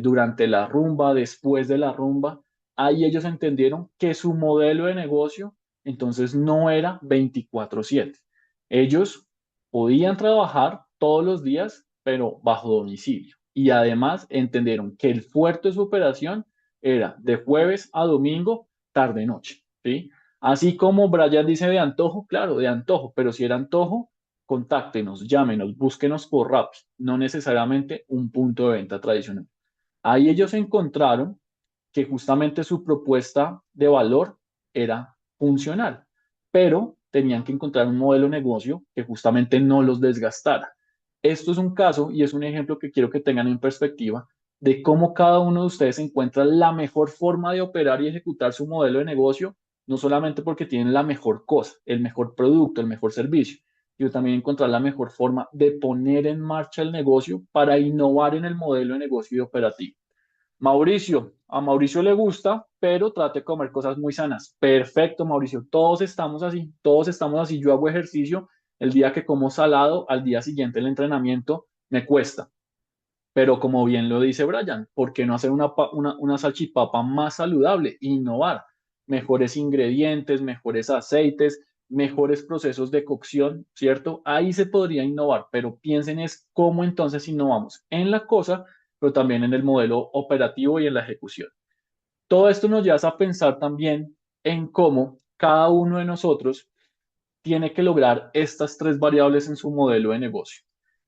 durante la rumba, después de la rumba. Ahí ellos entendieron que su modelo de negocio entonces no era 24/7. Ellos podían trabajar todos los días, pero bajo domicilio. Y además entendieron que el fuerte de su operación era de jueves a domingo, tarde-noche, ¿sí? Así como Brian dice de antojo, claro, de antojo, pero si era antojo, contáctenos, llámenos, búsquenos por Rappi, no necesariamente un punto de venta tradicional. Ahí ellos encontraron que justamente su propuesta de valor era funcional, pero tenían que encontrar un modelo de negocio que justamente no los desgastara. Esto es un caso y es un ejemplo que quiero que tengan en perspectiva de cómo cada uno de ustedes encuentra la mejor forma de operar y ejecutar su modelo de negocio, no solamente porque tienen la mejor cosa, el mejor producto, el mejor servicio, sino también encontrar la mejor forma de poner en marcha el negocio para innovar en el modelo de negocio y operativo. Mauricio, a Mauricio le gusta, pero trate de comer cosas muy sanas. Perfecto, Mauricio. Todos estamos así, todos estamos así. Yo hago ejercicio, el día que como salado, al día siguiente el entrenamiento me cuesta. Pero como bien lo dice Brian, ¿por qué no hacer una salchipapa más saludable? Innovar. Mejores ingredientes, mejores aceites, mejores procesos de cocción, ¿cierto? Ahí se podría innovar, pero piensen es cómo entonces innovamos en la cosa, pero también en el modelo operativo y en la ejecución. Todo esto nos lleva a pensar también en cómo cada uno de nosotros tiene que lograr estas tres variables en su modelo de negocio: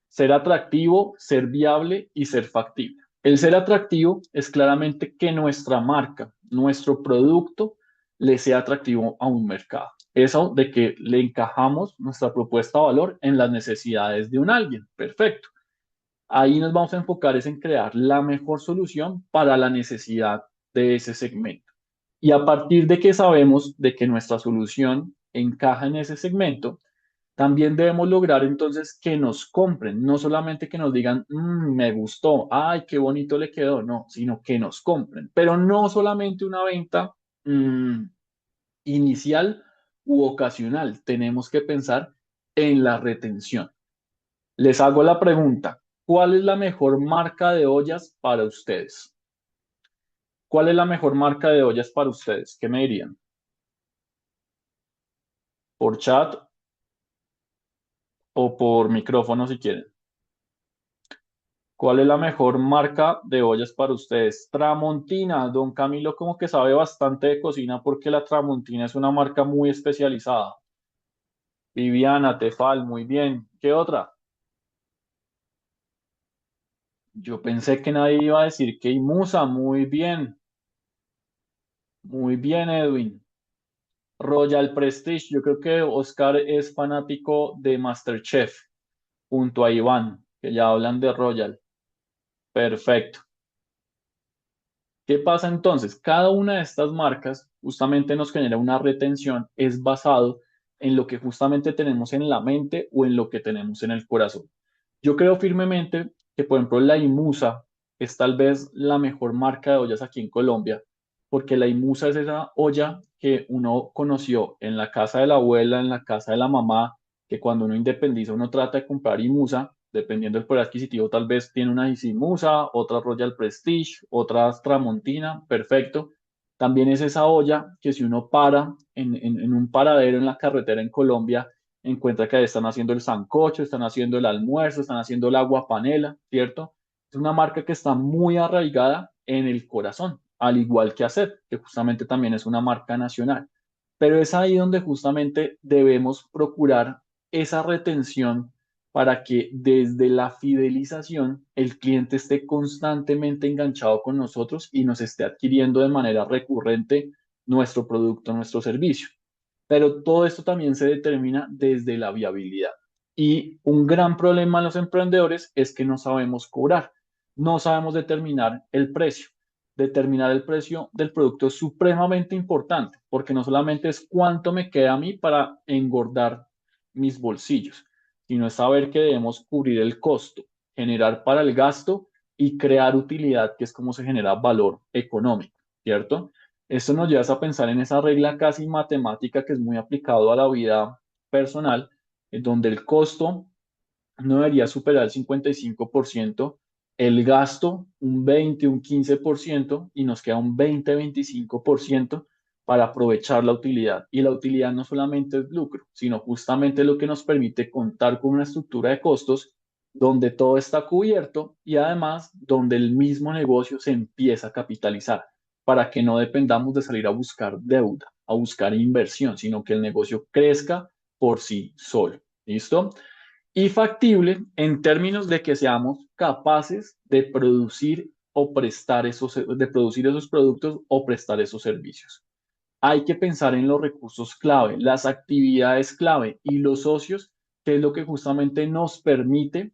ser atractivo, ser viable y ser factible. El ser atractivo es claramente que nuestra marca, nuestro producto, le sea atractivo a un mercado. Eso de que le encajamos nuestra propuesta de valor en las necesidades de un alguien. Perfecto. Ahí nos vamos a enfocar es en crear la mejor solución para la necesidad de ese segmento. Y a partir de que sabemos de que nuestra solución encaja en ese segmento, También debemos lograr entonces que nos compren, no solamente que nos digan, me gustó, ay, qué bonito le quedó, no, sino que nos compren, pero no solamente una venta mm, inicial u ocasional, tenemos que pensar en la retención. Les hago la pregunta, ¿cuál es la mejor marca de ollas para ustedes? ¿Cuál es la mejor marca de ollas para ustedes? ¿Qué me dirían? ¿Por chat o por micrófono si quieren? ¿Cuál es la mejor marca de ollas para ustedes? Tramontina. Don Camilo como que sabe bastante de cocina porque la Tramontina es una marca muy especializada. Viviana, Tefal, muy bien. ¿Qué otra? Yo pensé que nadie iba a decir que Imusa. Muy bien. Muy bien, Edwin. Royal Prestige. Yo creo que Oscar es fanático de MasterChef junto a Iván, que ya hablan de Royal. Perfecto. ¿Qué pasa entonces? Cada una de estas marcas justamente nos genera una retención, es basado en lo que justamente tenemos en la mente o en lo que tenemos en el corazón. Yo creo firmemente que, por ejemplo, la Imusa es tal vez la mejor marca de ollas aquí en Colombia, porque la Imusa es esa olla que uno conoció en la casa de la abuela, en la casa de la mamá, que cuando uno independiza uno trata de comprar Imusa, dependiendo del poder adquisitivo, tal vez tiene una Imusa, otra Royal Prestige, otra Tramontina, perfecto. También es esa olla que si uno para en un paradero en la carretera en Colombia, encuentra que están haciendo el sancocho, están haciendo el almuerzo, están haciendo el agua panela, ¿cierto? Es una marca que está muy arraigada en el corazón, al igual que ACEP, que justamente también es una marca nacional. Pero es ahí donde justamente debemos procurar esa retención para que desde la fidelización el cliente esté constantemente enganchado con nosotros y nos esté adquiriendo de manera recurrente nuestro producto, nuestro servicio. Pero todo esto también se determina desde la viabilidad. Y un gran problema en los emprendedores es que no sabemos cobrar, no sabemos determinar el precio. Determinar el precio del producto es supremamente importante porque no solamente es cuánto me queda a mí para engordar mis bolsillos, sino es saber que debemos cubrir el costo, generar para el gasto y crear utilidad, que es como se genera valor económico, ¿cierto? Esto nos lleva a pensar en esa regla casi matemática que es muy aplicado a la vida personal, en donde el costo no debería superar el 55%, el gasto un 20, un 15% y nos queda un 20-25% para aprovechar la utilidad. Y la utilidad no solamente es lucro, sino justamente lo que nos permite contar con una estructura de costos donde todo está cubierto y además donde el mismo negocio se empieza a capitalizar para que no dependamos de salir a buscar deuda, a buscar inversión, sino que el negocio crezca por sí solo. ¿Listo? Y factible en términos de que seamos capaces de producir o prestar de producir esos productos o prestar esos servicios. Hay que pensar en los recursos clave, las actividades clave y los socios, que es lo que justamente nos permite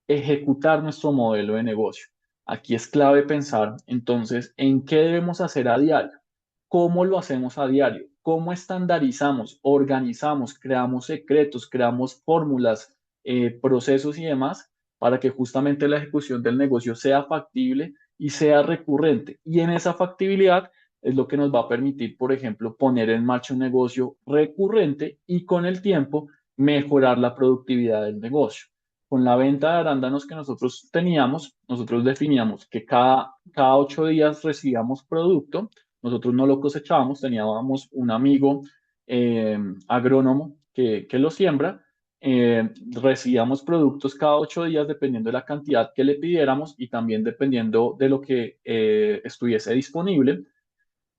ejecutar nuestro modelo de negocio. Aquí es clave pensar entonces en qué debemos hacer a diario, cómo lo hacemos a diario, cómo estandarizamos, organizamos, creamos secretos, creamos fórmulas, procesos y demás para que justamente la ejecución del negocio sea factible y sea recurrente. Y en esa factibilidad es lo que nos va a permitir, por ejemplo, poner en marcha un negocio recurrente y con el tiempo mejorar la productividad del negocio. Con la venta de arándanos que nosotros teníamos, nosotros definíamos que cada 8 días recibíamos producto, nosotros no lo cosechábamos, teníamos un amigo eh, agrónomo que lo siembra, recibíamos productos cada 8 días dependiendo de la cantidad que le pidiéramos y también dependiendo de lo que estuviese disponible.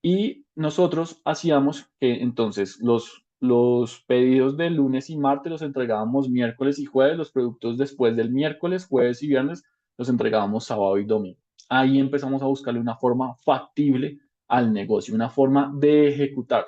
Y nosotros hacíamos que entonces los pedidos de lunes y martes los entregábamos miércoles y jueves, los productos después del miércoles, jueves y viernes los entregábamos sábado y domingo. Ahí empezamos a buscarle una forma factible al negocio, una forma de ejecutar.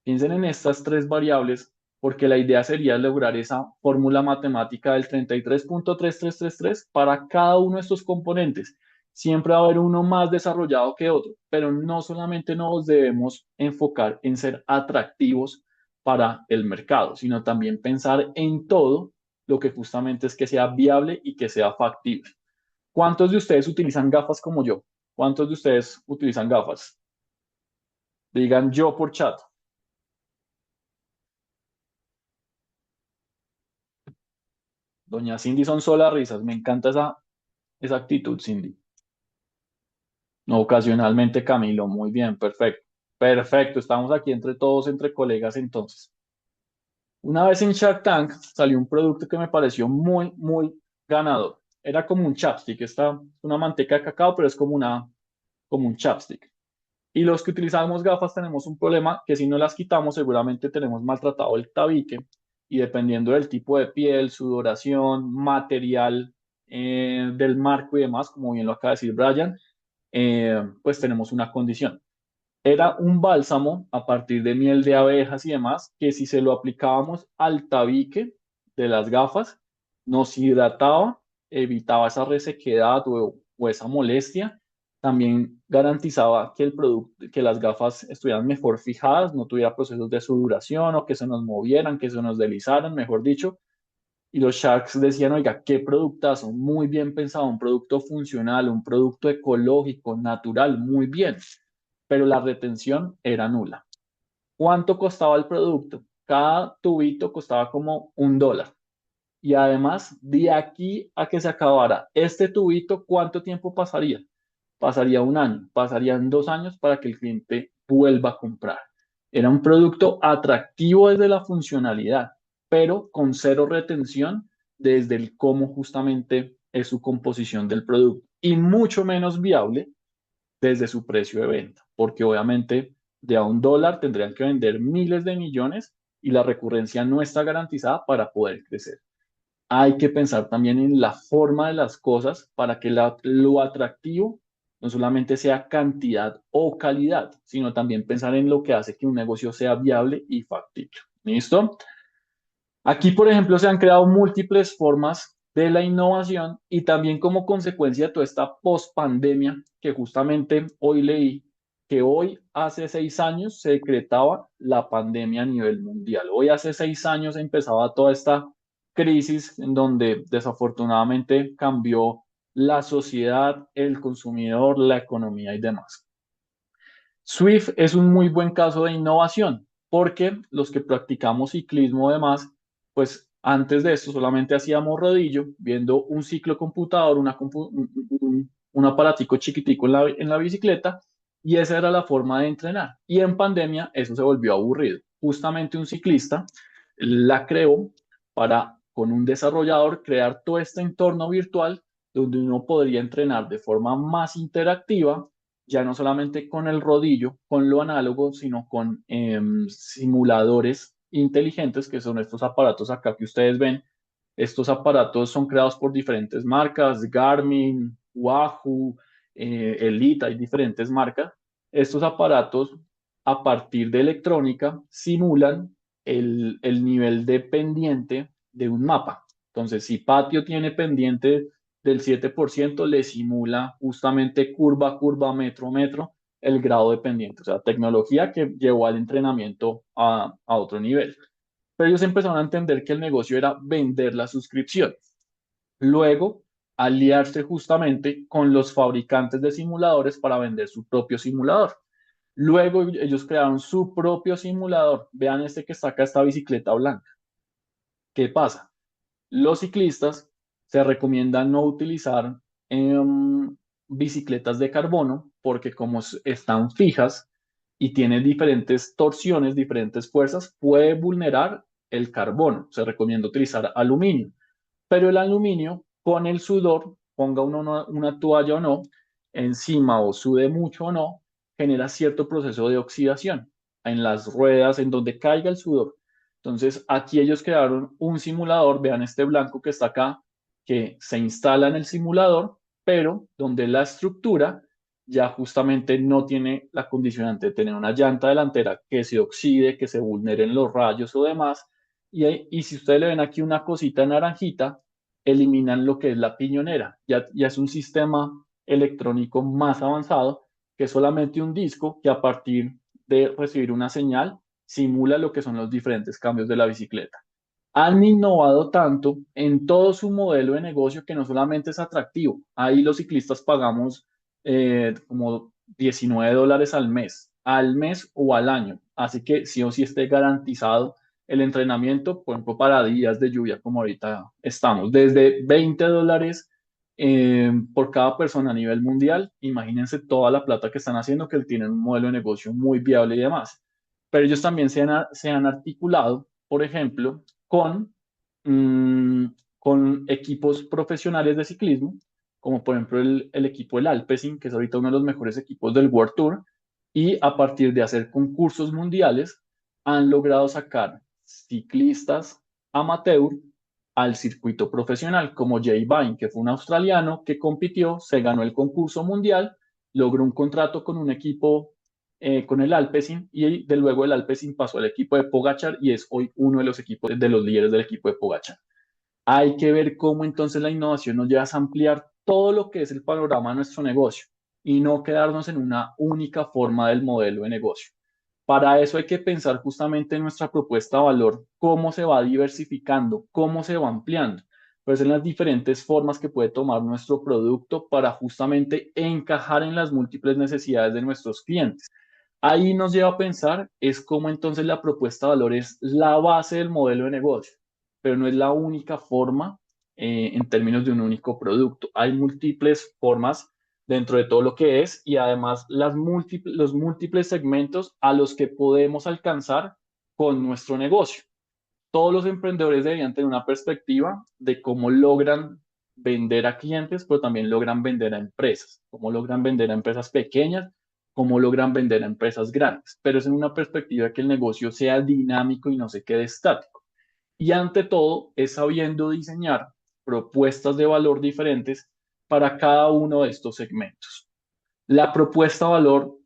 Piensen en estas tres variables porque la idea sería lograr esa fórmula matemática del 33.3333 para cada uno de estos componentes. Siempre va a haber uno más desarrollado que otro, pero no solamente nos debemos enfocar en ser atractivos para el mercado, sino también pensar en todo lo que justamente es que sea viable y que sea factible. ¿Cuántos de ustedes utilizan gafas como yo? ¿Cuántos de ustedes utilizan gafas? Digan yo por chat. Doña Cindy son solas risas. Me encanta esa actitud, Cindy. No, ocasionalmente Camilo. Muy bien, perfecto. Perfecto, estamos aquí entre todos, entre colegas entonces. Una vez en Shark Tank salió un producto que me pareció muy, muy ganador. Era como un chapstick, está una manteca de cacao, pero es como un chapstick. Y los que utilizamos gafas tenemos un problema que si no las quitamos seguramente tenemos maltratado el tabique y dependiendo del tipo de piel, sudoración, material del marco y demás, como bien lo acaba de decir Brian, pues tenemos una condición. Era un bálsamo a partir de miel de abejas y demás, que si se lo aplicábamos al tabique de las gafas, nos hidrataba, evitaba esa resequedad o esa molestia. También garantizaba que el producto, que las gafas estuvieran mejor fijadas, no tuviera procesos de sudoración o que se nos movieran, que se nos deslizaran, mejor dicho. Y los Sharks decían, oiga, qué productazo, muy bien pensado, un producto funcional, un producto ecológico, natural, muy bien, pero la retención era nula. ¿Cuánto costaba el producto? Cada tubito costaba como $1. Y además, de aquí a que se acabara este tubito, ¿cuánto tiempo pasaría? Pasaría un año, pasarían 2 años para que el cliente vuelva a comprar. Era un producto atractivo desde la funcionalidad, pero con cero retención desde el cómo justamente es su composición del producto y mucho menos viable desde su precio de venta, porque obviamente de a $1 tendrían que vender miles de millones y la recurrencia no está garantizada para poder crecer. Hay que pensar también en la forma de las cosas para que lo atractivo no solamente sea cantidad o calidad, sino también pensar en lo que hace que un negocio sea viable y factible. ¿Listo? Aquí, por ejemplo, se han creado múltiples formas de la innovación y también como consecuencia de toda esta pospandemia que justamente hoy leí que hoy hace 6 años se decretaba la pandemia a nivel mundial. Hoy hace 6 años empezaba toda esta crisis en donde desafortunadamente cambió la sociedad, el consumidor, la economía y demás. Swift es un muy buen caso de innovación porque los que practicamos ciclismo además, pues antes de esto solamente hacíamos rodillo, viendo un ciclo computador, un aparatico chiquitico en la bicicleta, y esa era la forma de entrenar. Y en pandemia eso se volvió aburrido. Justamente un ciclista la creó para, con un desarrollador, crear todo este entorno virtual donde uno podría entrenar de forma más interactiva ya no solamente con el rodillo, con lo análogo, sino con simuladores inteligentes, que son estos aparatos acá que ustedes ven. Estos aparatos son creados por diferentes marcas, Garmin, Wahoo, Elite, hay diferentes marcas. Estos aparatos, a partir de electrónica, simulan el nivel de pendiente de un mapa. Entonces, si Patio tiene pendiente del 7% le simula justamente curva a curva, metro a metro, el grado de pendiente. O sea, tecnología que llevó al entrenamiento a otro nivel. Pero ellos empezaron a entender que el negocio era vender la suscripción. Luego, aliarse justamente con los fabricantes de simuladores para vender su propio simulador. Luego ellos crearon su propio simulador. Vean este que está acá, esta bicicleta blanca. ¿Qué pasa? Los ciclistas se recomienda no utilizar bicicletas de carbono porque como están fijas y tienen diferentes torsiones, diferentes fuerzas, puede vulnerar el carbono. Se recomienda utilizar aluminio, pero el aluminio con el sudor, ponga uno una toalla o no, encima o sude mucho o no, genera cierto proceso de oxidación en las ruedas, en donde caiga el sudor. Entonces, aquí ellos crearon un simulador, vean este blanco que está acá, que se instala en el simulador, pero donde la estructura ya justamente no tiene la condicionante de tener una llanta delantera que se oxide, que se vulneren los rayos o demás. Y si ustedes le ven aquí una cosita naranjita, eliminan lo que es la piñonera. Ya es un sistema electrónico más avanzado que solamente un disco que a partir de recibir una señal simula lo que son los diferentes cambios de la bicicleta. Han innovado tanto en todo su modelo de negocio que no solamente es atractivo, ahí los ciclistas pagamos como $19 al mes o al año, así que sí o sí esté garantizado el entrenamiento, por ejemplo, para días de lluvia como ahorita estamos, desde $20 por cada persona a nivel mundial. Imagínense toda la plata que están haciendo, que tienen un modelo de negocio muy viable y demás. Pero ellos también se han articulado, por ejemplo, mm, con equipos profesionales de ciclismo, como por ejemplo el equipo del Alpecin, que es ahorita uno de los mejores equipos del World Tour, y a partir de hacer concursos mundiales, han logrado sacar ciclistas amateur al circuito profesional, como Jay Vine, que fue un australiano que compitió, se ganó el concurso mundial, logró un contrato con un equipo, con el Alpecin, y de luego el Alpecin pasó al equipo de Pogachar y es hoy uno de los equipos, de los líderes del equipo de Pogachar. Hay que ver cómo entonces la innovación nos lleva a ampliar todo lo que es el panorama de nuestro negocio y no quedarnos en una única forma del modelo de negocio. Para eso hay que pensar justamente en nuestra propuesta de valor, cómo se va diversificando, cómo se va ampliando, pues en las diferentes formas que puede tomar nuestro producto para justamente encajar en las múltiples necesidades de nuestros clientes. Ahí nos lleva a pensar es cómo entonces la propuesta de valor es la base del modelo de negocio, pero no es la única forma en términos de un único producto. Hay múltiples formas dentro de todo lo que es y además los múltiples segmentos a los que podemos alcanzar con nuestro negocio. Todos los emprendedores deberían tener una perspectiva de cómo logran vender a clientes, pero también logran vender a empresas, cómo logran vender a empresas pequeñas, cómo logran vender a empresas grandes, pero es en una perspectiva que el negocio sea dinámico y no se quede estático. Y ante todo, es sabiendo diseñar propuestas de valor diferentes para cada uno de estos segmentos. La propuesta de valor,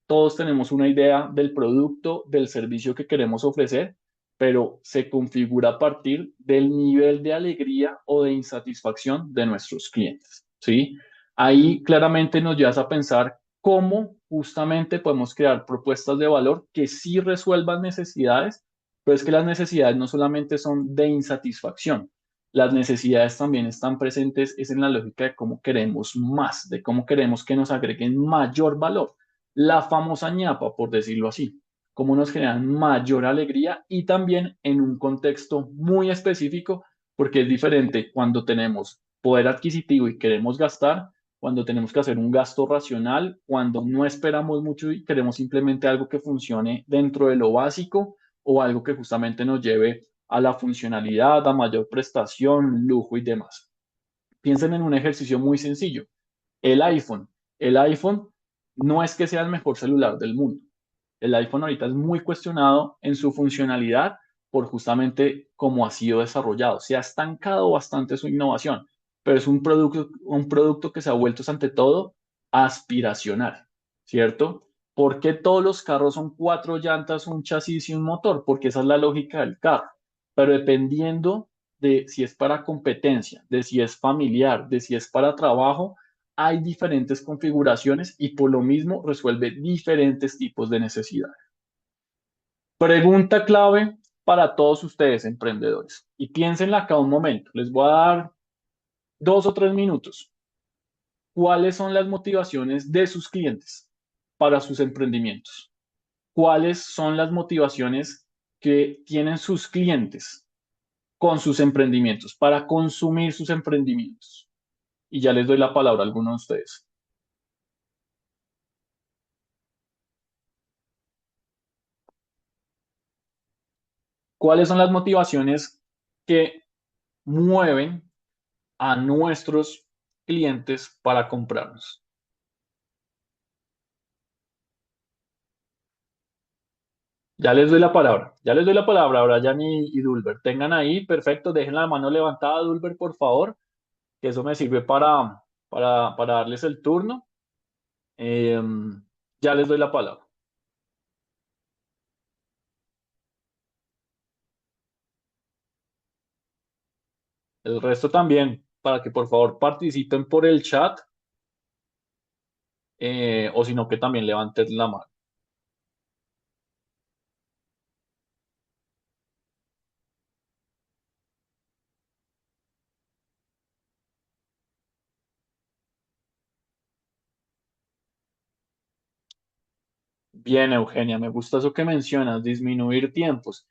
todos tenemos una idea del producto, del servicio que queremos ofrecer, pero se configura a partir del nivel de alegría o de insatisfacción de nuestros clientes, ¿sí? Ahí claramente nos llevas a pensar cómo justamente podemos crear propuestas de valor que sí resuelvan necesidades, pero es que las necesidades no solamente son de insatisfacción, las necesidades también están presentes, es en la lógica de cómo queremos más, de cómo queremos que nos agreguen mayor valor, la famosa ñapa, por decirlo así, cómo nos generan mayor alegría y también en un contexto muy específico, porque es diferente cuando tenemos poder adquisitivo y queremos gastar, cuando tenemos que hacer un gasto racional, cuando no esperamos mucho y queremos simplemente algo que funcione dentro de lo básico o algo que justamente nos lleve a la funcionalidad, a mayor prestación, lujo y demás. Piensen en un ejercicio muy sencillo. El iPhone. El iPhone no es que sea el mejor celular del mundo. El iPhone ahorita es muy cuestionado en su funcionalidad por justamente cómo ha sido desarrollado. Se ha estancado bastante su innovación, pero es un producto que se ha vuelto, ante todo, aspiracional, ¿cierto? ¿Por qué todos los carros son cuatro llantas, un chasis y un motor? Porque esa es la lógica del carro. Pero dependiendo de si es para competencia, de si es familiar, de si es para trabajo, hay diferentes configuraciones y por lo mismo resuelve diferentes tipos de necesidad. Pregunta clave para todos ustedes, emprendedores. Y piénsenla acá un momento. Les voy a dar 2 o 3 minutos. ¿Cuáles son las motivaciones de sus clientes para sus emprendimientos? ¿Cuáles son las motivaciones que tienen sus clientes con sus emprendimientos, para consumir sus emprendimientos? Y ya les doy la palabra a algunos de ustedes. ¿Cuáles son las motivaciones que mueven a nuestros clientes para comprarnos? Ya les doy la palabra, ya les doy la palabra a Brian y Dulber. Tengan ahí, perfecto, dejen la mano levantada, Dulber, por favor, que eso me sirve para darles el turno. Eh, ya les doy la palabra. El resto también, para que por favor participen por el chat, o si no, que también levanten la mano. Bien, Eugenia, me gusta eso que mencionas, disminuir tiempos.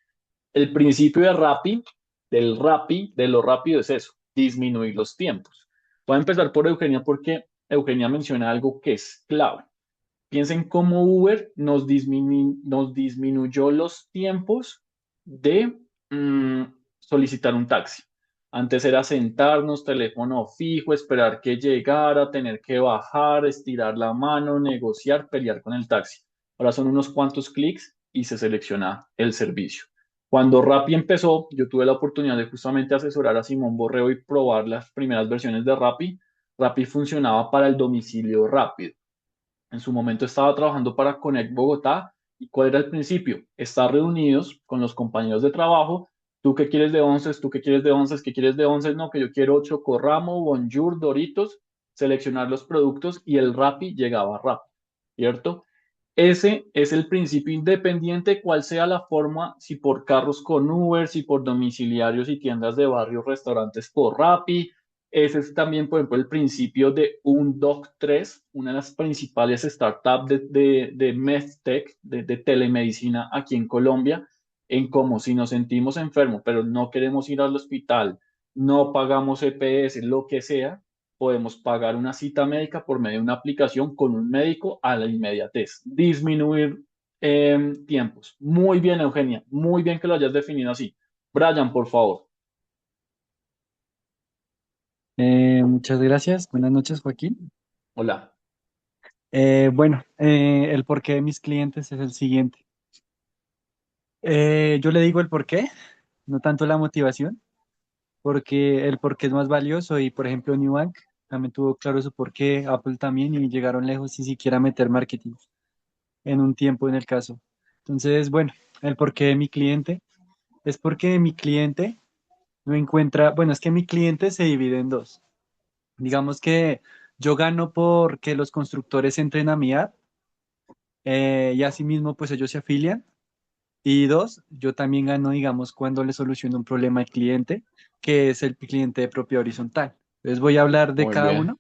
El principio de Rappi, de lo rápido es eso, disminuir los tiempos. Voy a empezar por Eugenia porque Eugenia menciona algo que es clave. Piensen cómo Uber nos disminuyó los tiempos de solicitar un taxi. Antes era sentarnos, teléfono fijo, esperar que llegara, tener que bajar, estirar la mano, negociar, pelear con el taxi. Ahora son unos cuantos clics y se selecciona el servicio. Cuando Rappi empezó, yo tuve la oportunidad de justamente asesorar a Simón Borrego y probar las primeras versiones de Rappi. Rappi funcionaba para el domicilio rápido. En su momento estaba trabajando para Connect Bogotá. ¿Y cuál era el principio? Estar reunidos con los compañeros de trabajo. ¿Tú qué quieres de once? ¿Tú qué quieres de once? ¿Qué quieres de once? No, que yo quiero Chocorramo, Bonjour, Doritos. Seleccionar los productos y el Rappi llegaba rápido, ¿cierto? Ese es el principio independiente, cual sea la forma, si por carros con Uber, si por domiciliarios y tiendas de barrio, restaurantes por Rappi. Ese es también, por ejemplo, el principio de un Doc 3, una de las principales startups de MedTech, de telemedicina aquí en Colombia, en cómo si nos sentimos enfermos, pero no queremos ir al hospital, no pagamos EPS, lo que sea, podemos pagar una cita médica por medio de una aplicación con un médico a la inmediatez. Disminuir tiempos. Muy bien, Eugenia. Muy bien que lo hayas definido así. Brian, por favor. Muchas gracias. Buenas noches, Joaquín. Hola. El porqué de mis clientes es el siguiente. Yo le digo el porqué, no tanto la motivación, porque el porqué es más valioso y, por ejemplo, Nubank también tuvo claro su porqué, Apple también, y llegaron lejos sin siquiera meter marketing en un tiempo en el caso. Entonces, bueno, el porqué de mi cliente es porque mi cliente no encuentra, bueno, es que mi cliente se divide en dos. Digamos que yo gano porque los constructores entren a mi app y asimismo pues ellos se afilian. Y dos, yo también gano, digamos, cuando le soluciono un problema al cliente, que es el cliente de propiedad horizontal. Entonces voy a hablar de Muy cada bien. uno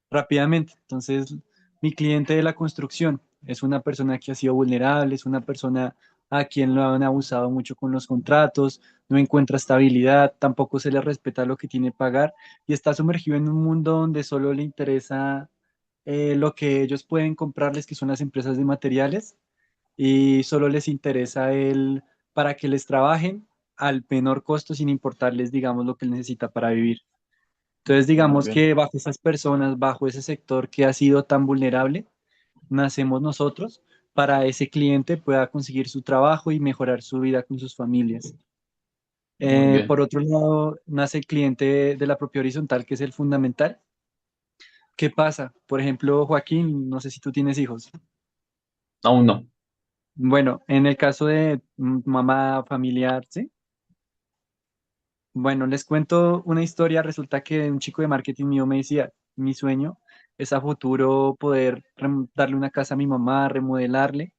rápidamente. Entonces, mi cliente de la construcción es una persona que ha sido vulnerable, es una persona a quien lo han abusado mucho con los contratos, no encuentra estabilidad, tampoco se le respeta lo que tiene que pagar y está sumergido en un mundo donde solo le interesa lo que ellos pueden comprarles, que son las empresas de materiales, y solo les interesa el para que les trabajen al menor costo sin importarles, digamos, lo que él necesita para vivir. Entonces, Muy digamos bien. que bajo esas personas, bajo ese sector que ha sido tan vulnerable, nacemos nosotros para ese cliente pueda conseguir su trabajo y mejorar su vida con sus familias. Muy Por bien. otro lado, nace el cliente de la propia horizontal, que es el fundamental. ¿Qué pasa? Por ejemplo, Joaquín, no sé si tú tienes hijos. Aún no. Bueno, en el caso de mamá familiar, ¿sí? Bueno, les cuento una historia. Resulta que un chico de marketing mío me decía, mi sueño es a futuro poder darle una casa a mi mamá, remodelarle,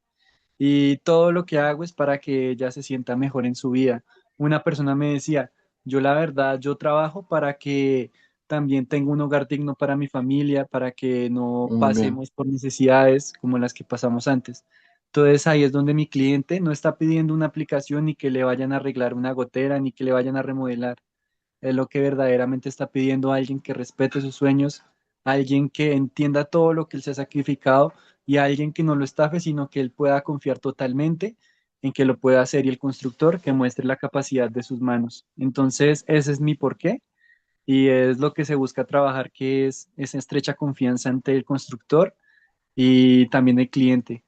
y todo lo que hago es para que ella se sienta mejor en su vida. Una persona me decía, yo la verdad, yo trabajo para que también tenga un hogar digno para mi familia, para que no Muy bien. pasemos por necesidades como las que pasamos antes. Entonces ahí es donde mi cliente no está pidiendo una aplicación ni que le vayan a arreglar una gotera, ni que le vayan a remodelar. Es lo que verdaderamente está pidiendo alguien que respete sus sueños, alguien que entienda todo lo que él se ha sacrificado y alguien que no lo estafe, sino que él pueda confiar totalmente en que lo pueda hacer y el constructor que muestre la capacidad de sus manos. Entonces, ese es mi porqué y es lo que se busca trabajar, que es esa estrecha confianza entre el constructor y también el cliente.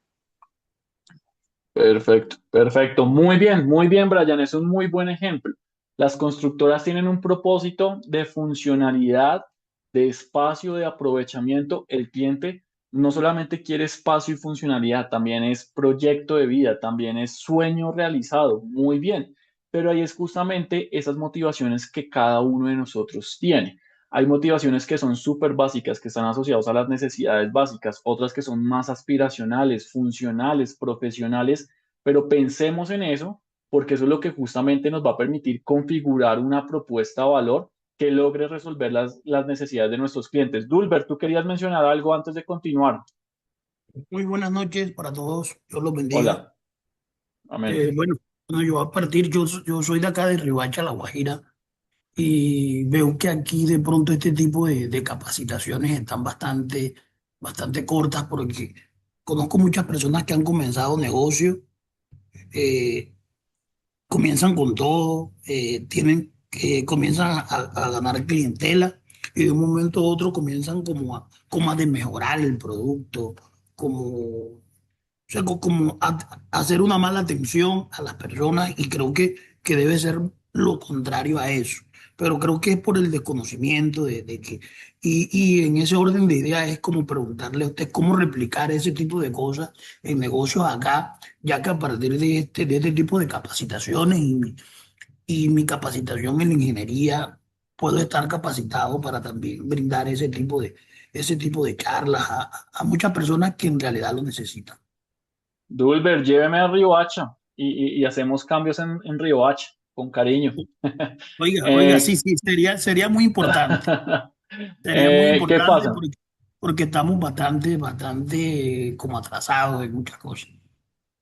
Perfecto, perfecto. Muy bien, Brian. Es un muy buen ejemplo. Las constructoras tienen un propósito de funcionalidad, de espacio, de aprovechamiento. El cliente no solamente quiere espacio y funcionalidad, también es proyecto de vida, también es sueño realizado. Muy bien. Pero ahí es justamente esas motivaciones que cada uno de nosotros tiene. Hay motivaciones que son súper básicas, que están asociadas a las necesidades básicas, otras que son más aspiracionales, funcionales, profesionales, pero pensemos en eso porque eso es lo que justamente nos va a permitir configurar una propuesta de valor que logre resolver las necesidades de nuestros clientes. Dulbert, tú querías mencionar algo antes de continuar. Muy buenas noches para todos. Dios los bendiga. Hola, amén. Bueno, yo a partir, yo soy de acá de Riohacha, La Guajira, y veo que aquí de pronto este tipo de capacitaciones están bastante cortas porque conozco muchas personas que han comenzado negocios, eh, comienzan con todo, comienzan a ganar clientela y de un momento a otro comienzan como a desmejorar el producto, como sea, como hacer una mala atención a las personas y creo que debe ser lo contrario a eso. Pero creo que es por el desconocimiento y en ese orden de ideas es como preguntarle a usted cómo replicar ese tipo de cosas en negocios acá, ya que a partir de este tipo de capacitaciones y mi capacitación en la ingeniería, puedo estar capacitado para también brindar ese tipo de charlas a muchas personas que en realidad lo necesitan. Dulber, lléveme a Riohacha y hacemos cambios en Riohacha, con cariño. Oiga, Eh, sí, sí, sería muy importante. Sería muy ¿Qué importante pasa? porque estamos bastante como atrasados en muchas cosas.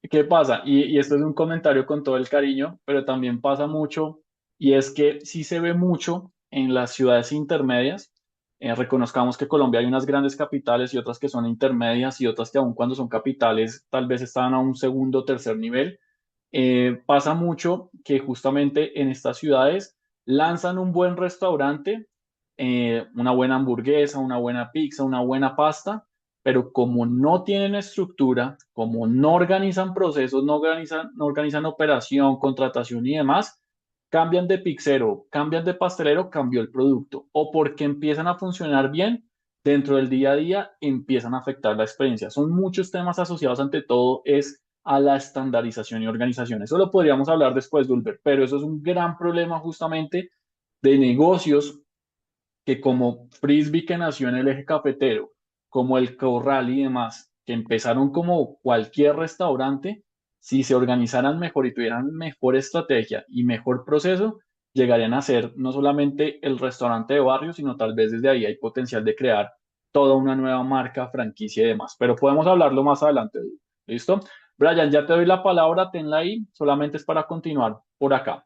¿Qué pasa? Y esto es un comentario con todo el cariño, pero también pasa mucho, y es que sí se ve mucho en las ciudades intermedias. Reconozcamos que Colombia hay unas grandes capitales y otras que son intermedias y otras que aun cuando son capitales tal vez están a un segundo o tercer nivel. Pasa mucho que justamente en estas ciudades lanzan un buen restaurante, una buena hamburguesa, una buena pizza, una buena pasta, pero como no tienen estructura, como no organizan procesos, no organizan operación, contratación y demás, cambian de pizzero, cambian de pastelero, cambió el producto. O porque empiezan a funcionar bien, dentro del día a día empiezan a afectar la experiencia. Son muchos temas asociados ante todo, es a la estandarización y organización. Eso lo podríamos hablar después, Dulber, pero eso es un gran problema justamente de negocios que como Frisbee que nació en el eje cafetero, como el Corral y demás, que empezaron como cualquier restaurante, si se organizaran mejor y tuvieran mejor estrategia y mejor proceso, llegarían a ser no solamente el restaurante de barrio, sino tal vez desde ahí hay potencial de crear toda una nueva marca, franquicia y demás. Pero podemos hablarlo más adelante. ¿Listo? Brian, ya te doy la palabra, tenla ahí, solamente es para continuar por acá.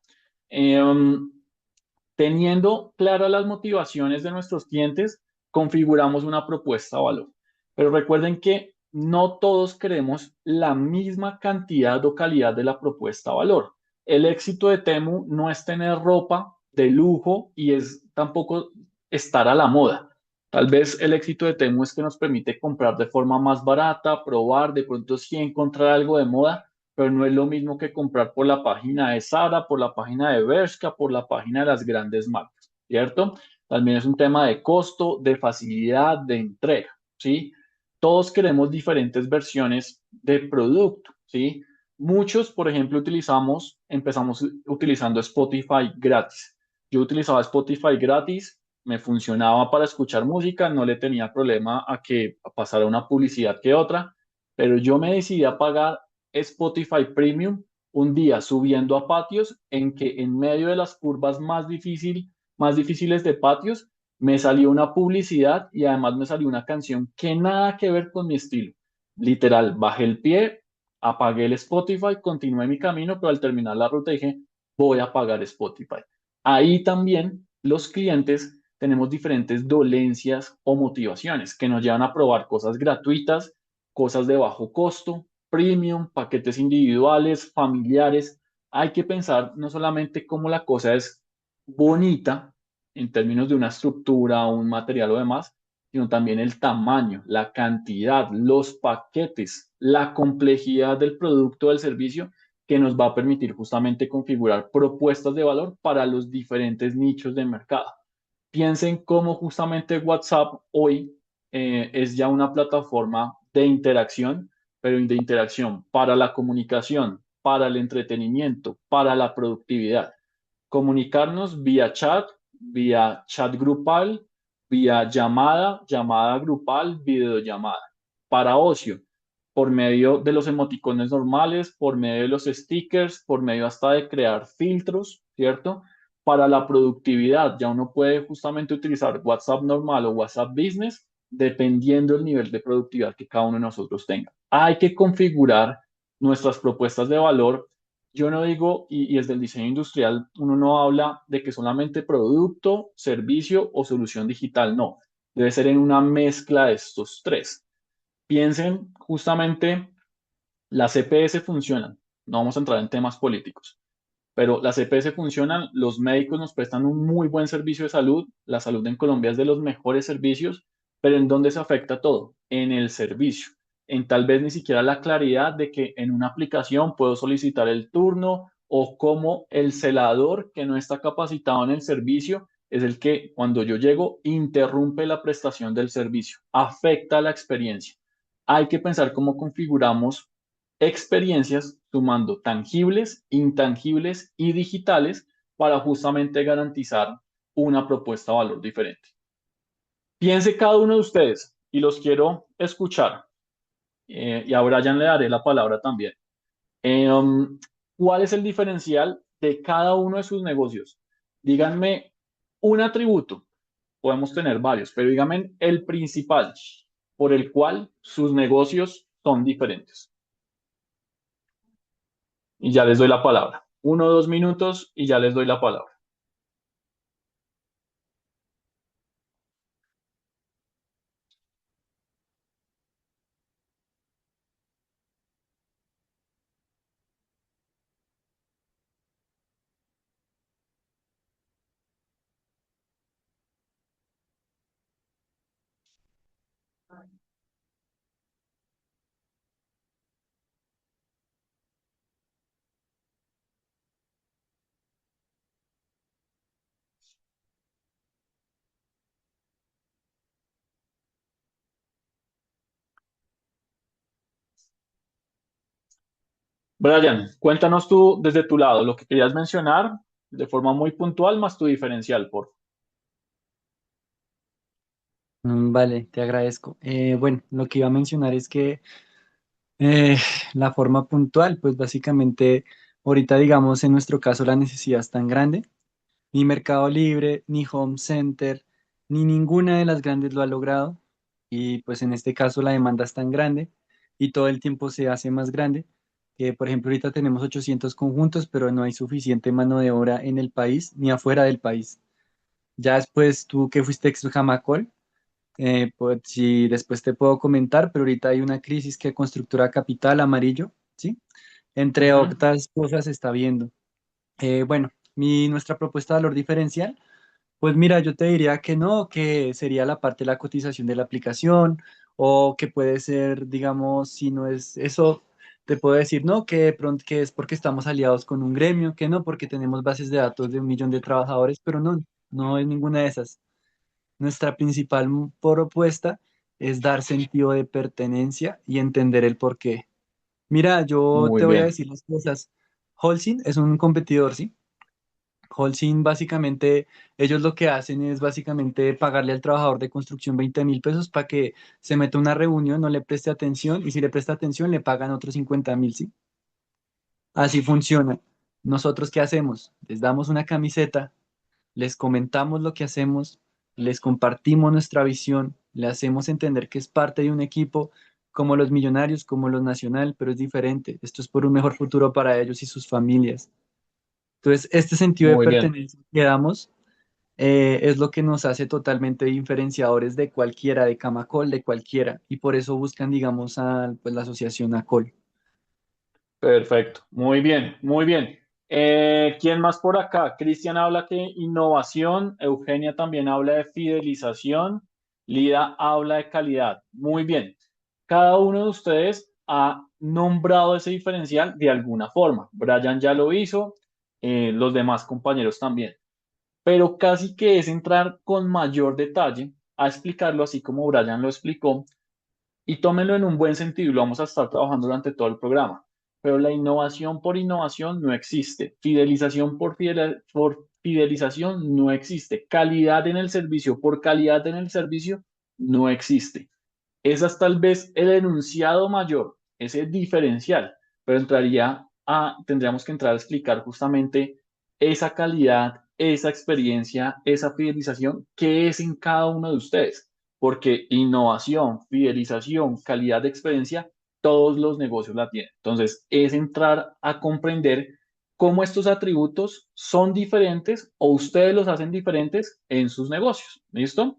Teniendo claras las motivaciones de nuestros clientes, configuramos una propuesta de valor. Pero recuerden que no todos queremos la misma cantidad o calidad de la propuesta de valor. El éxito de Temu no es tener ropa de lujo y es tampoco estar a la moda. Tal vez el éxito de Temu es que nos permite comprar de forma más barata, probar, de pronto sí encontrar algo de moda, pero no es lo mismo que comprar por la página de Zara, por la página de Bershka, por la página de las grandes marcas, ¿cierto? También es un tema de costo, de facilidad, de entrega, ¿sí? Todos queremos diferentes versiones de producto, ¿sí? Muchos, por ejemplo, empezamos utilizando Spotify gratis. Yo utilizaba Spotify gratis, me funcionaba para escuchar música, no le tenía problema a que pasara una publicidad que otra, pero yo me decidí a pagar Spotify Premium un día subiendo a patios en que en medio de las curvas más difíciles de patios me salió una publicidad y además me salió una canción que nada que ver con mi estilo. Literal, bajé el pie, apagué el Spotify, continué mi camino, pero al terminar la ruta dije, voy a pagar Spotify. Ahí también los clientes tenemos diferentes dolencias o motivaciones que nos llevan a probar cosas gratuitas, cosas de bajo costo, premium, paquetes individuales, familiares. Hay que pensar no solamente cómo la cosa es bonita en términos de una estructura, un material o demás, sino también el tamaño, la cantidad, los paquetes, la complejidad del producto o del servicio que nos va a permitir justamente configurar propuestas de valor para los diferentes nichos de mercado. Piensen cómo justamente WhatsApp hoy es ya una plataforma de interacción, pero de interacción para la comunicación, para el entretenimiento, para la productividad. Comunicarnos vía chat grupal, vía llamada, llamada grupal, videollamada. Para ocio, por medio de los emoticones normales, por medio de los stickers, por medio hasta de crear filtros, ¿cierto? Para la productividad, ya uno puede justamente utilizar WhatsApp normal o WhatsApp Business dependiendo del nivel de productividad que cada uno de nosotros tenga. Hay que configurar nuestras propuestas de valor. Yo no digo, y desde el diseño industrial, uno no habla de que solamente producto, servicio o solución digital, no. Debe ser en una mezcla de estos tres. Piensen justamente, las CPS funcionan. No vamos a entrar en temas políticos, pero las EPS funcionan, los médicos nos prestan un muy buen servicio de salud, la salud en Colombia es de los mejores servicios, pero ¿en dónde se afecta todo? En el servicio, en tal vez ni siquiera la claridad de que en una aplicación puedo solicitar el turno o cómo el celador que no está capacitado en el servicio es el que cuando yo llego interrumpe la prestación del servicio, afecta la experiencia. Hay que pensar cómo configuramos experiencias sumando tangibles, intangibles y digitales para justamente garantizar una propuesta de valor diferente. Piense cada uno de ustedes y los quiero escuchar. Y a Brian le daré la palabra también. ¿Cuál es el diferencial de cada uno de sus negocios? Díganme un atributo. Podemos tener varios, pero díganme el principal por el cual sus negocios son diferentes. Y ya les doy la palabra. 1 o 2 minutos y ya les doy la palabra. Brian, cuéntanos tú desde tu lado lo que querías mencionar de forma muy puntual, más tu diferencial, por favor. Vale, te agradezco. Bueno, lo que iba a mencionar es que eh, la forma puntual, pues básicamente ahorita digamos en nuestro caso la necesidad es tan grande. Ni Mercado Libre, ni Home Center, ni ninguna de las grandes lo ha logrado. Y pues en este caso la demanda es tan grande y todo el tiempo se hace más grande. Que por ejemplo, ahorita tenemos 800 conjuntos, pero no hay suficiente mano de obra en el país ni afuera del país. Ya después, tú que fuiste ex Jamacol, pues si después te puedo comentar, pero ahorita hay una crisis que Constructora Capital Amarillo, ¿sí? Entre Ujú. otras cosas se está viendo. Bueno, nuestra propuesta de valor diferencial. Pues mira, yo te diría que no, que sería la parte de la cotización de la aplicación o que puede ser, digamos, si no es eso, te puedo decir no, que de pronto que es porque estamos aliados con un gremio, que no, porque tenemos bases de datos de 1 millón de trabajadores, pero no, no es ninguna de esas. Nuestra principal propuesta es dar sentido de pertenencia y entender el porqué. Mira, yo Muy te voy a bien. decir las cosas. Holcim es un competidor, ¿sí? Holcim básicamente, ellos lo que hacen es básicamente pagarle al trabajador de construcción 20.000 pesos para que se meta a una reunión, no le preste atención y si le presta atención le pagan otros 50.000, ¿sí? Así funciona. ¿Nosotros qué hacemos? Les damos una camiseta, les comentamos lo que hacemos, les compartimos nuestra visión, le hacemos entender que es parte de un equipo como los Millonarios, como los Nacional, pero es diferente. Esto es por un mejor futuro para ellos y sus familias. Entonces, este sentido de Muy bien. pertenencia que damos es lo que nos hace totalmente diferenciadores de cualquiera, de Camacol, de cualquiera, y por eso buscan, digamos, a pues, la asociación ACOL. Perfecto. Muy bien. Muy bien. ¿Quién más por acá? Cristian habla que innovación. Eugenia también habla de fidelización. Lida habla de calidad. Muy bien. Cada uno de ustedes ha nombrado ese diferencial de alguna forma. Brian ya lo hizo, los demás compañeros también. Pero casi que es entrar con mayor detalle a explicarlo así como Brian lo explicó y tómenlo en un buen sentido y lo vamos a estar trabajando durante todo el programa. Pero la innovación por innovación no existe, fidelización por fidelización no existe, calidad en el servicio por calidad en el servicio no existe. Ese es tal vez el enunciado mayor, ese diferencial, pero tendríamos que entrar a explicar justamente esa calidad, esa experiencia, esa fidelización, qué es en cada uno de ustedes. porque innovación, fidelización, calidad de experiencia, todos los negocios la tienen. Entonces, es entrar a comprender cómo estos atributos son diferentes o ustedes los hacen diferentes en sus negocios. ¿Listo?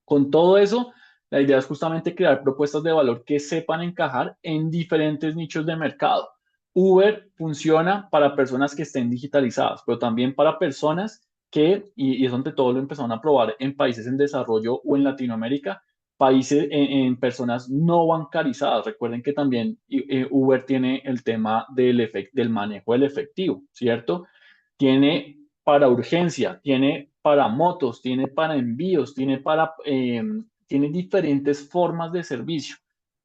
Con todo eso, la idea es justamente crear propuestas de valor que sepan encajar en diferentes nichos de mercado. Uber funciona para personas que estén digitalizadas, pero también para personas que, y es donde todo lo empezaron a probar en países en desarrollo o en Latinoamérica, países en personas no bancarizadas. Recuerden que también Uber tiene el tema del manejo del efectivo, ¿cierto? Tiene para urgencia, tiene para motos, tiene para envíos, tiene diferentes formas de servicio.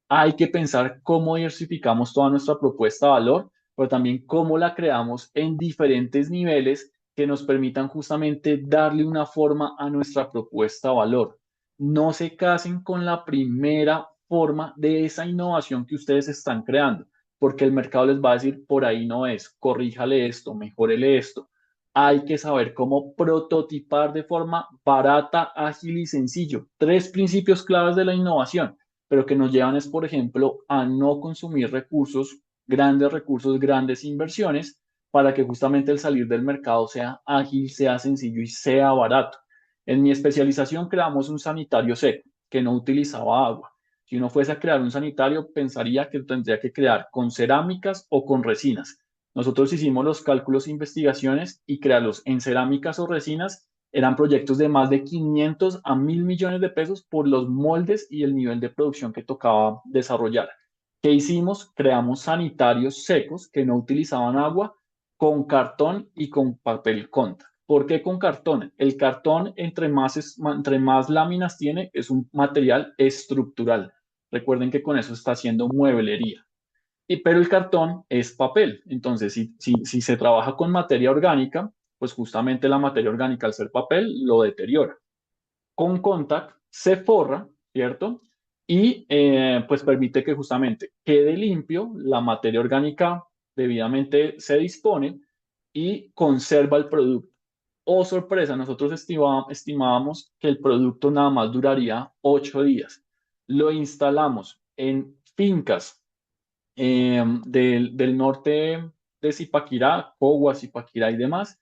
Hay que pensar cómo diversificamos toda nuestra propuesta de valor, pero también cómo la creamos en diferentes niveles que nos permitan justamente darle una forma a nuestra propuesta de valor. No se casen con la primera forma de esa innovación que ustedes están creando, porque el mercado les va a decir, por ahí no es, corríjale esto, mejórele esto. Hay que saber cómo prototipar de forma barata, ágil y sencillo. Tres principios claves de la innovación, pero que nos llevan es, por ejemplo, a no consumir recursos, grandes inversiones, para que justamente el salir del mercado sea ágil, sea sencillo y sea barato. En mi especialización creamos un sanitario seco que no utilizaba agua. Si uno fuese a crear un sanitario, pensaría que tendría que crear con cerámicas o con resinas. Nosotros hicimos los cálculos e investigaciones y crearlos en cerámicas o resinas eran proyectos de más de 500 a 1.000 millones de pesos por los moldes y el nivel de producción que tocaba desarrollar. ¿Qué hicimos? Creamos sanitarios secos que no utilizaban agua con cartón y con papel conta. ¿Por qué con cartón? El cartón, entre más láminas tiene, es un material estructural. Recuerden que con eso está haciendo mueblería. Pero el cartón es papel. Entonces, si se trabaja con materia orgánica, pues justamente la materia orgánica, al ser papel, lo deteriora. Con contact se forra, ¿cierto? Y pues permite que justamente quede limpio, la materia orgánica debidamente se dispone y conserva el producto. Oh, sorpresa, nosotros estimábamos que el producto nada más duraría 8 días. Lo instalamos en fincas del norte de Zipaquirá, Cogua, Zipaquirá y demás,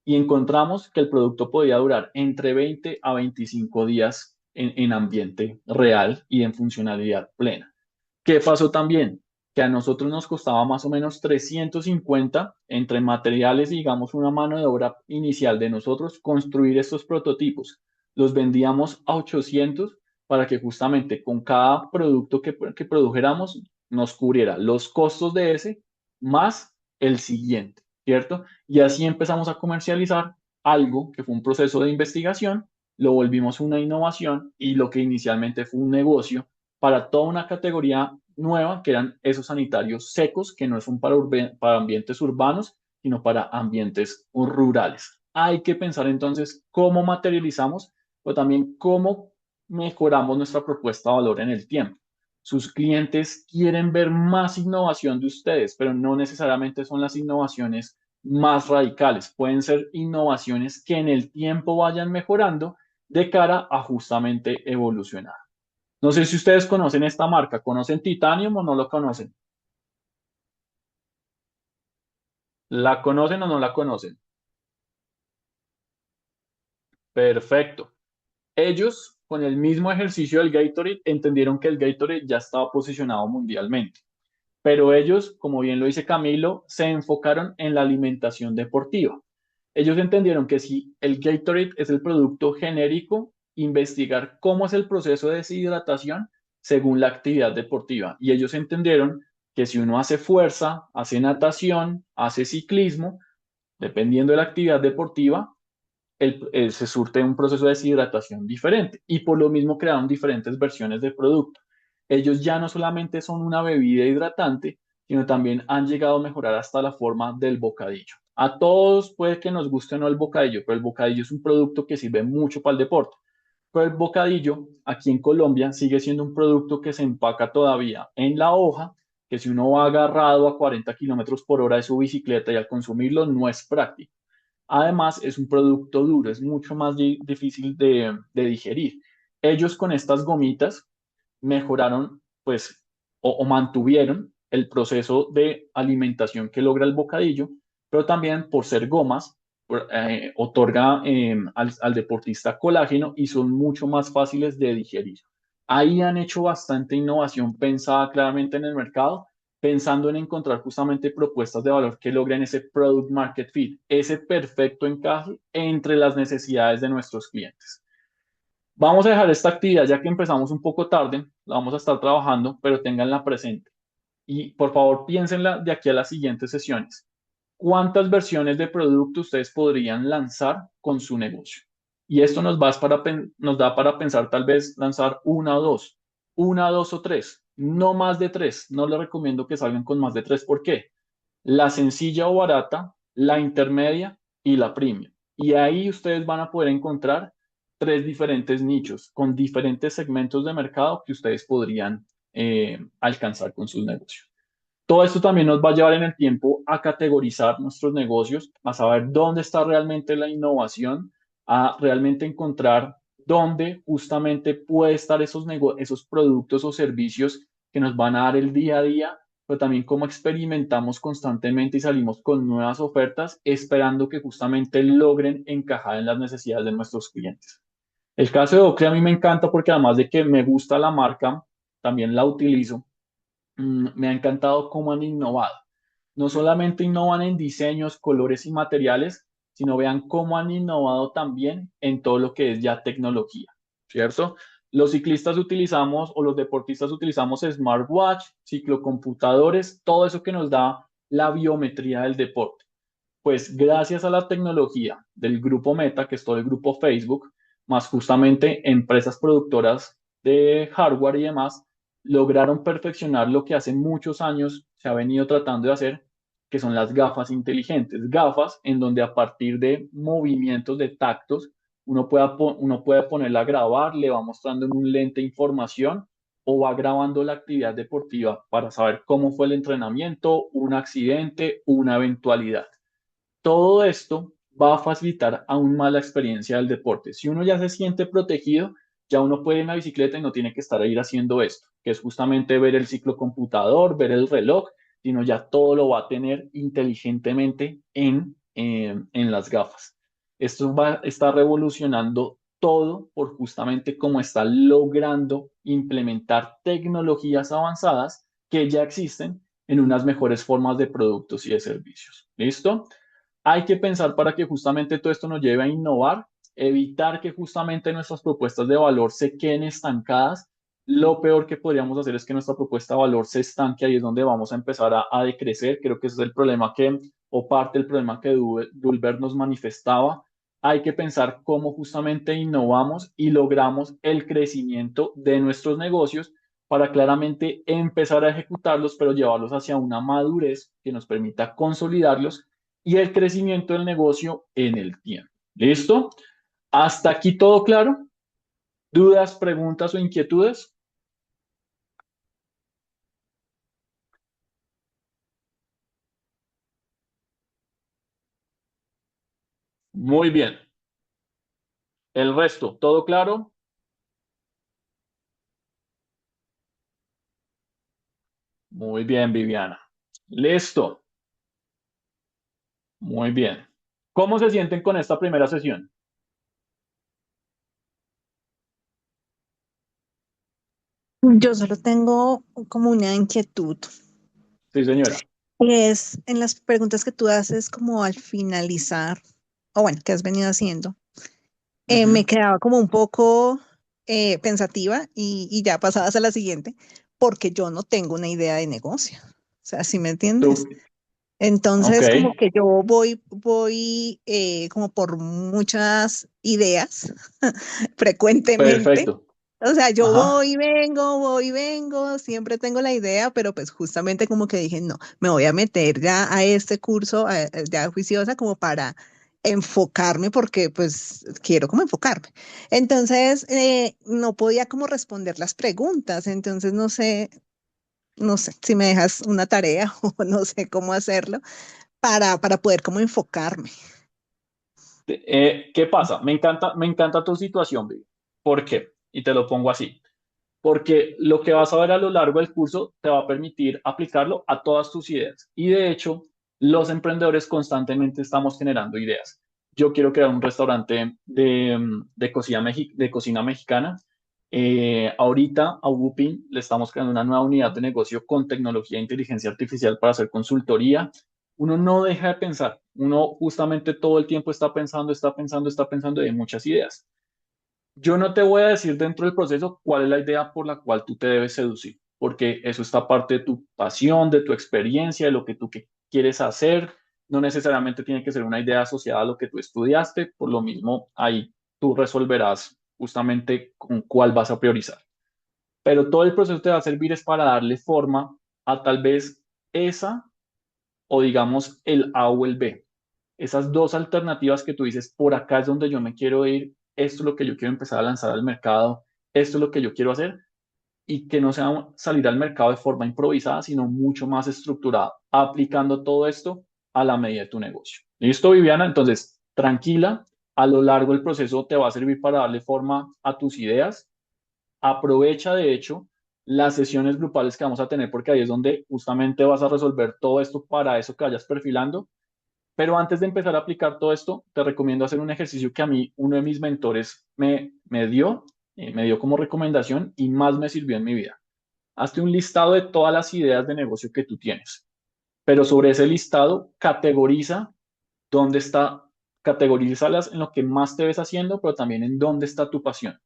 y encontramos que el producto podía durar entre 20 a 25 días en ambiente real y en funcionalidad plena. ¿Qué pasó también? Que a nosotros nos costaba más o menos 350 entre materiales y digamos una mano de obra inicial de nosotros construir estos prototipos. Los vendíamos a 800 para que justamente con cada producto que produjéramos nos cubriera los costos de ese más el siguiente, ¿cierto? Y así empezamos a comercializar algo que fue un proceso de investigación, lo volvimos una innovación y lo que inicialmente fue un negocio para toda una categoría nueva, que eran esos sanitarios secos, que no son para ambientes urbanos, sino para ambientes rurales. Hay que pensar entonces cómo materializamos, pero también cómo mejoramos nuestra propuesta de valor en el tiempo. Sus clientes quieren ver más innovación de ustedes, pero no necesariamente son las innovaciones más radicales. Pueden ser innovaciones que en el tiempo vayan mejorando de cara a justamente evolucionar. No sé si ustedes conocen esta marca. ¿Conocen Titanium o no lo conocen? ¿La conocen o no la conocen? Perfecto. Ellos, con el mismo ejercicio del Gatorade, entendieron que el Gatorade ya estaba posicionado mundialmente. Pero ellos, como bien lo dice Camilo, se enfocaron en la alimentación deportiva. Ellos entendieron que si el Gatorade es el producto genérico, investigar cómo es el proceso de deshidratación según la actividad deportiva. Y ellos entendieron que si uno hace fuerza, hace natación, hace ciclismo, dependiendo de la actividad deportiva, se surte un proceso de deshidratación diferente. Y por lo mismo crearon diferentes versiones de producto. Ellos ya no solamente son una bebida hidratante, sino también han llegado a mejorar hasta la forma del bocadillo. A todos puede que nos guste o no el bocadillo, pero el bocadillo es un producto que sirve mucho para el deporte. Pero el bocadillo aquí en Colombia sigue siendo un producto que se empaca todavía en la hoja, que si uno va agarrado a 40 kilómetros por hora de su bicicleta y al consumirlo no es práctico. Además, es un producto duro, es mucho más difícil de digerir. Ellos con estas gomitas mejoraron, pues, o mantuvieron el proceso de alimentación que logra el bocadillo, pero también por ser gomas, otorga al deportista colágeno y son mucho más fáciles de digerir. Ahí han hecho bastante innovación pensada claramente en el mercado, pensando en encontrar justamente propuestas de valor que logren ese product market fit, ese perfecto encaje entre las necesidades de nuestros clientes. Vamos a dejar esta actividad ya que empezamos un poco tarde, la vamos a estar trabajando, pero ténganla presente. Y por favor piénsenla de aquí a las siguientes sesiones. ¿Cuántas versiones de producto ustedes podrían lanzar con su negocio? Y esto nos da para pensar tal vez lanzar una, dos o tres, no más de tres. No les recomiendo que salgan con más de tres. ¿Por qué? La sencilla o barata, la intermedia y la premium. Y ahí ustedes van a poder encontrar tres diferentes nichos con diferentes segmentos de mercado que ustedes podrían alcanzar con sus negocios. Todo esto también nos va a llevar en el tiempo a categorizar nuestros negocios, a saber dónde está realmente la innovación, a realmente encontrar dónde justamente puede estar esos productos o servicios que nos van a dar el día a día, pero también cómo experimentamos constantemente y salimos con nuevas ofertas, esperando que justamente logren encajar en las necesidades de nuestros clientes. El caso de Oakley a mí me encanta porque además de que me gusta la marca, también la utilizo. Me ha encantado cómo han innovado. No solamente innovan en diseños, colores y materiales, sino vean cómo han innovado también en todo lo que es ya tecnología, ¿cierto? Los ciclistas utilizamos o los deportistas utilizamos smartwatch, ciclocomputadores, todo eso que nos da la biometría del deporte. Pues gracias a la tecnología del grupo Meta, que es todo el grupo Facebook, más justamente empresas productoras de hardware y demás, lograron perfeccionar lo que hace muchos años se ha venido tratando de hacer, que son las gafas inteligentes. Gafas en donde a partir de movimientos de tactos, uno puede ponerla a grabar, le va mostrando en un lente información o va grabando la actividad deportiva para saber cómo fue el entrenamiento, un accidente, una eventualidad. Todo esto va a facilitar aún más la experiencia del deporte. Si uno ya se siente protegido, ya uno puede ir en la bicicleta y no tiene que estar ahí haciendo esto, que es justamente ver el ciclo computador, ver el reloj, sino ya todo lo va a tener inteligentemente en las gafas. Esto va a estar revolucionando todo por justamente cómo está logrando implementar tecnologías avanzadas que ya existen en unas mejores formas de productos y de servicios. ¿Listo? Hay que pensar para que justamente todo esto nos lleve a innovar, evitar que justamente nuestras propuestas de valor se queden estancadas. Lo peor que podríamos hacer es que nuestra propuesta de valor se estanque, ahí es donde vamos a empezar a decrecer. Creo que ese es el problema o parte del problema que Dulbert nos manifestaba. Hay que pensar cómo justamente innovamos y logramos el crecimiento de nuestros negocios para claramente empezar a ejecutarlos, pero llevarlos hacia una madurez que nos permita consolidarlos y el crecimiento del negocio en el tiempo. ¿Listo? ¿Hasta aquí todo claro? ¿Dudas, preguntas o inquietudes? Muy bien. El resto, ¿todo claro? Muy bien, Viviana. Listo. Muy bien. ¿Cómo se sienten con esta primera sesión? Yo solo tengo como una inquietud. Sí, señora. Es en las preguntas que tú haces como al finalizar, o bueno, que has venido haciendo, me quedaba como un poco pensativa y ya pasadas a la siguiente, porque yo no tengo una idea de negocio. O sea, ¿sí me entiendes? Tú, ok, Entonces, como que yo voy como por muchas ideas frecuentemente. perfecto. O sea, yo Ajá. voy, vengo, siempre tengo la idea, pero pues justamente como que dije, no, me voy a meter ya a este curso ya juiciosa como para enfocarme porque pues quiero como enfocarme. Entonces, no podía como responder las preguntas, entonces no sé si me dejas una tarea o no sé cómo hacerlo para poder como enfocarme. ¿Qué pasa? Me encanta tu situación, Vivi. ¿Por qué? Y te lo pongo así, porque lo que vas a ver a lo largo del curso te va a permitir aplicarlo a todas tus ideas. Y de hecho, los emprendedores constantemente estamos generando ideas. Yo quiero crear un restaurante de cocina mexicana. Ahorita a Whooping le estamos creando una nueva unidad de negocio con tecnología e inteligencia artificial para hacer consultoría. Uno no deja de pensar, uno justamente todo el tiempo está pensando, está pensando, está pensando y hay muchas ideas. Yo no te voy a decir dentro del proceso cuál es la idea por la cual tú te debes seducir, porque eso está parte de tu pasión, de tu experiencia, de lo que tú quieres hacer. No necesariamente tiene que ser una idea asociada a lo que tú estudiaste, por lo mismo ahí tú resolverás justamente con cuál vas a priorizar. Pero todo el proceso te va a servir es para darle forma a tal vez esa o digamos el A o el B. Esas dos alternativas que tú dices, por acá es donde yo me quiero ir, esto es lo que yo quiero empezar a lanzar al mercado, esto es lo que yo quiero hacer, y que no sea salir al mercado de forma improvisada, sino mucho más estructurada, aplicando todo esto a la medida de tu negocio. ¿Listo, Viviana? Entonces, tranquila, a lo largo del proceso te va a servir para darle forma a tus ideas. Aprovecha, de hecho, las sesiones grupales que vamos a tener, porque ahí es donde justamente vas a resolver todo esto para eso que vayas perfilando. Pero antes de empezar a aplicar todo esto, te recomiendo hacer un ejercicio que a mí uno de mis mentores me dio como recomendación y más me sirvió en mi vida. Hazte un listado de todas las ideas de negocio que tú tienes, pero sobre ese listado categoriza dónde está, categorízalas en lo que más te ves haciendo, pero también en dónde está tu pasión.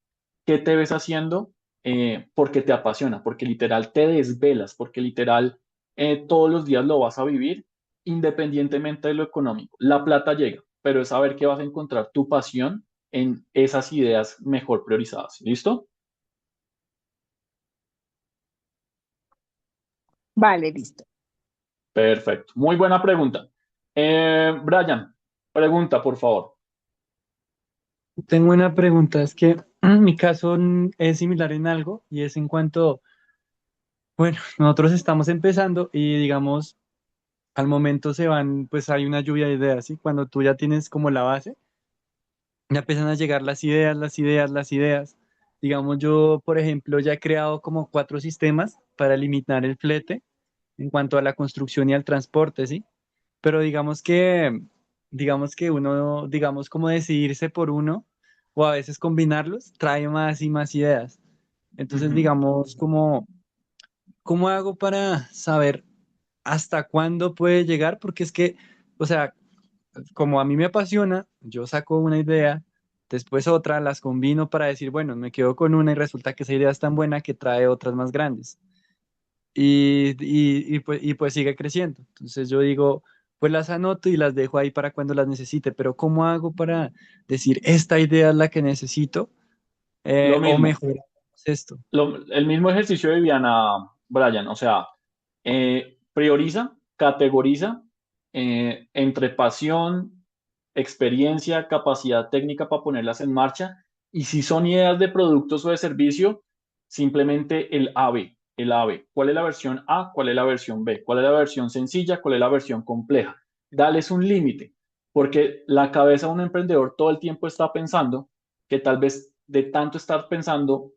¿Qué te ves haciendo? Porque te apasiona, porque literal te desvelas, porque literal todos los días lo vas a vivir independientemente de lo económico. La plata llega, pero es saber que vas a encontrar tu pasión en esas ideas mejor priorizadas. ¿Listo? Vale, listo. Perfecto. Muy buena pregunta. Brian, pregunta, por favor. Tengo una pregunta, es que mi caso es similar en algo y es en cuanto, bueno, nosotros estamos empezando y digamos, al momento se van, pues hay una lluvia de ideas, ¿sí? Cuando tú ya tienes como la base, ya empiezan a llegar las ideas, las ideas, las ideas. Digamos, yo, por ejemplo, ya he creado como 4 sistemas para eliminar el flete en cuanto a la construcción y al transporte, ¿sí? Pero digamos que uno, digamos, como decidirse por uno o a veces combinarlos, trae más y más ideas. Entonces, Ujú. digamos, ¿cómo hago para saber hasta cuándo puede llegar? Porque es que, o sea, como a mí me apasiona, yo saco una idea, después otra, las combino para decir, bueno, me quedo con una y resulta que esa idea es tan buena que trae otras más grandes. Y pues sigue creciendo. Entonces yo digo, pues las anoto y las dejo ahí para cuando las necesite, pero ¿cómo hago para decir, esta idea es la que necesito? Lo O mismo. mejoramos esto. El mismo ejercicio de Viviana, Brian, o sea, prioriza, categoriza entre pasión, experiencia, capacidad técnica para ponerlas en marcha y si son ideas de productos o de servicio, simplemente el AB, el AB. ¿Cuál es la versión A? ¿Cuál es la versión B? ¿Cuál es la versión sencilla? ¿Cuál es la versión compleja? Dales un límite, porque la cabeza de un emprendedor todo el tiempo está pensando que tal vez de tanto estar pensando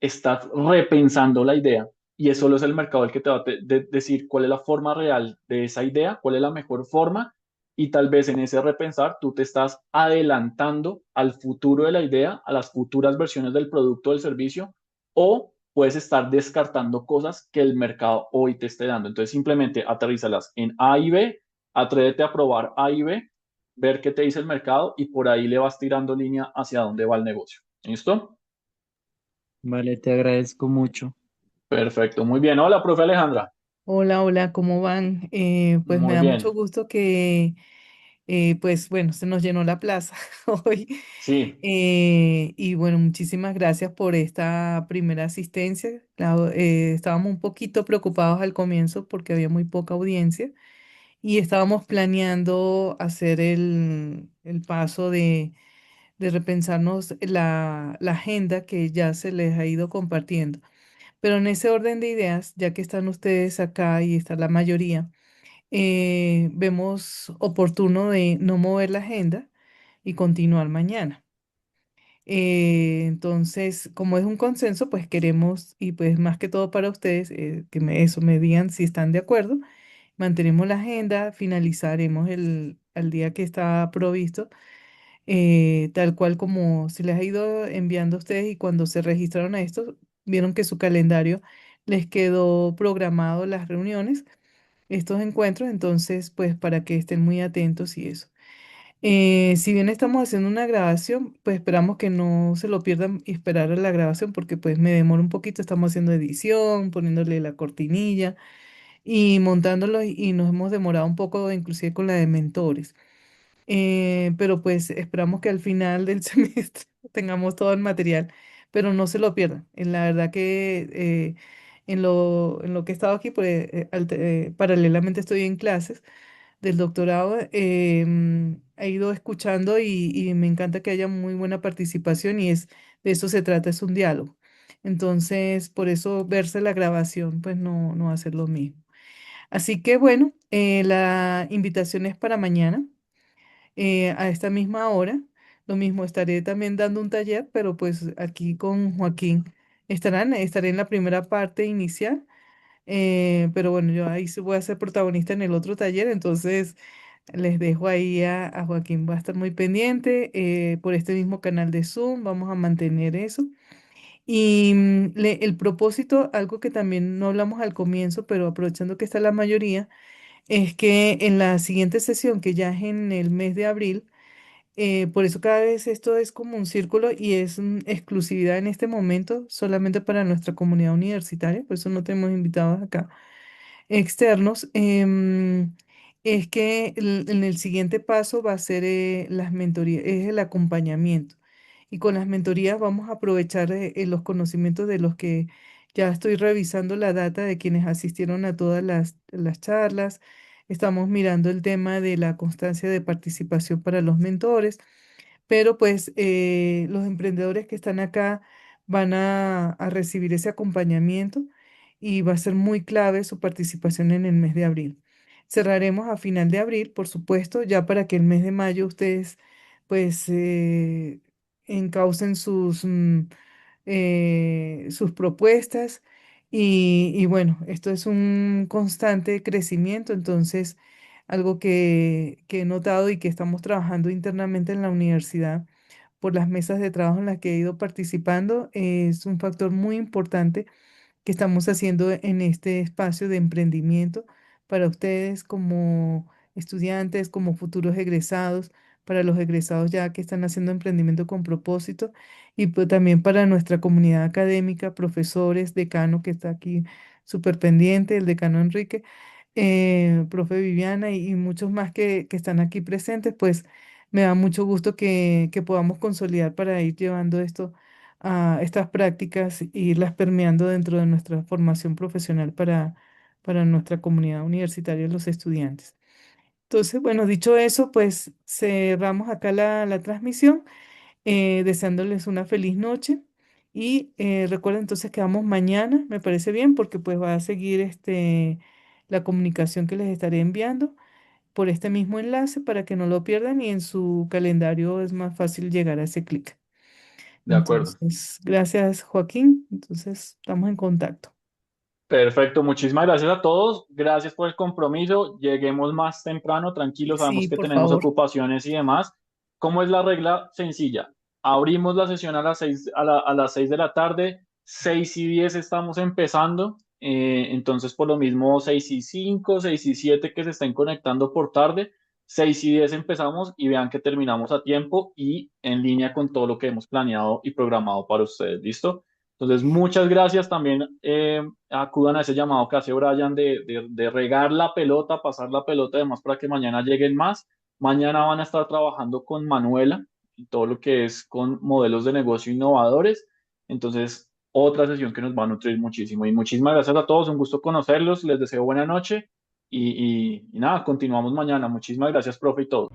estás repensando la idea y eso solo es el mercado el que te va a decir cuál es la forma real de esa idea, cuál es la mejor forma y tal vez en ese repensar tú te estás adelantando al futuro de la idea, a las futuras versiones del producto o del servicio o puedes estar descartando cosas que el mercado hoy te esté dando. Entonces simplemente aterrízalas en A y B, atrévete a probar A y B, ver qué te dice el mercado y por ahí le vas tirando línea hacia dónde va el negocio. ¿Listo? Vale, te agradezco mucho. Perfecto, muy bien. Hola, profe Alejandra. Hola, hola, ¿cómo van? Pues me Muy da mucho bien. gusto que, pues bueno, se nos llenó la plaza hoy. Sí, Y bueno, muchísimas gracias por esta primera asistencia. Estábamos un poquito preocupados al comienzo porque había muy poca audiencia y estábamos planeando hacer el paso de repensarnos la agenda que ya se les ha ido compartiendo. Pero en ese orden de ideas, ya que están ustedes acá y está la mayoría, vemos oportuno de no mover la agenda y continuar mañana. Entonces, como es un consenso, pues queremos, y pues más que todo para ustedes, eso me digan si están de acuerdo. Mantenemos la agenda, finalizaremos al día que está provisto, tal cual como se les ha ido enviando a ustedes y cuando se registraron a esto, vieron que su calendario les quedó programado las reuniones, estos encuentros, entonces, pues para que estén muy atentos y eso. Si bien estamos haciendo una grabación, pues esperamos que no se lo pierdan y esperar a la grabación porque pues me demora un poquito, estamos haciendo edición, poniéndole la cortinilla y montándolo y nos hemos demorado un poco inclusive con la de mentores. Pero pues esperamos que al final del semestre tengamos todo el material, pero no se lo pierdan. En la verdad que en lo que he estado aquí, pues paralelamente estoy en clases del doctorado, he ido escuchando y me encanta que haya muy buena participación y de eso se trata, es un diálogo. Entonces, por eso verse la grabación, pues no va a ser lo mismo. Así que bueno, la invitación es para mañana, a esta misma hora. Lo mismo, estaré también dando un taller, pero pues aquí con Joaquín estaré en la primera parte inicial, pero bueno, yo ahí sí voy a ser protagonista en el otro taller, entonces les dejo ahí a Joaquín, va a estar muy pendiente por este mismo canal de Zoom, vamos a mantener eso. Y el propósito, algo que también no hablamos al comienzo, pero aprovechando que está la mayoría, es que en la siguiente sesión, que ya es en el mes de abril, por eso cada vez esto es como un círculo y es exclusividad en este momento solamente para nuestra comunidad universitaria, por eso no tenemos invitados acá externos, es que en el siguiente paso va a ser las mentorías, es el acompañamiento. Y con las mentorías vamos a aprovechar los conocimientos de los que ya estoy revisando la data de quienes asistieron a todas las charlas. Estamos mirando el tema de la constancia de participación para los mentores, pero pues los emprendedores que están acá van a recibir ese acompañamiento y va a ser muy clave su participación en el mes de abril. Cerraremos a final de abril, por supuesto, ya para que el mes de mayo ustedes pues encaucen sus propuestas y bueno, esto es un constante crecimiento, entonces algo que he notado y que estamos trabajando internamente en la universidad por las mesas de trabajo en las que he ido participando, es un factor muy importante que estamos haciendo en este espacio de emprendimiento para ustedes como estudiantes, como futuros egresados, para los egresados ya que están haciendo emprendimiento con propósito y pues también para nuestra comunidad académica, profesores, decano que está aquí súper pendiente, el decano Enrique, profe Viviana y muchos más que están aquí presentes, pues me da mucho gusto que podamos consolidar para ir llevando esto a estas prácticas e irlas permeando dentro de nuestra formación profesional para nuestra comunidad universitaria, los estudiantes. Entonces, bueno, dicho eso, pues cerramos acá la transmisión, deseándoles una feliz noche. Y recuerden entonces que vamos mañana, me parece bien, porque pues va a seguir la comunicación que les estaré enviando por este mismo enlace para que no lo pierdan y en su calendario es más fácil llegar a ese clic. De acuerdo. Entonces, gracias, Joaquín. Entonces, estamos en contacto. Perfecto, muchísimas gracias a todos. Gracias por el compromiso. Lleguemos más temprano, tranquilos, Sí, sabemos que por tenemos favor. ocupaciones y demás. ¿Cómo es la regla? Sencilla. Abrimos la sesión a las 6, a las 6 de la tarde, 6:10 estamos empezando. Entonces, por lo mismo, 6:05, 6:07 que se estén conectando por tarde, 6:10 empezamos y vean que terminamos a tiempo y en línea con todo lo que hemos planeado y programado para ustedes. ¿Listo? Entonces, muchas gracias también. Acudan a ese llamado que hace Brian de regar la pelota, pasar la pelota, además para que mañana lleguen más. Mañana van a estar trabajando con Manuela y todo lo que es con modelos de negocio innovadores. Entonces, otra sesión que nos va a nutrir muchísimo. Y muchísimas gracias a todos, un gusto conocerlos, les deseo buena noche y nada, continuamos mañana. Muchísimas gracias, profe, y todo.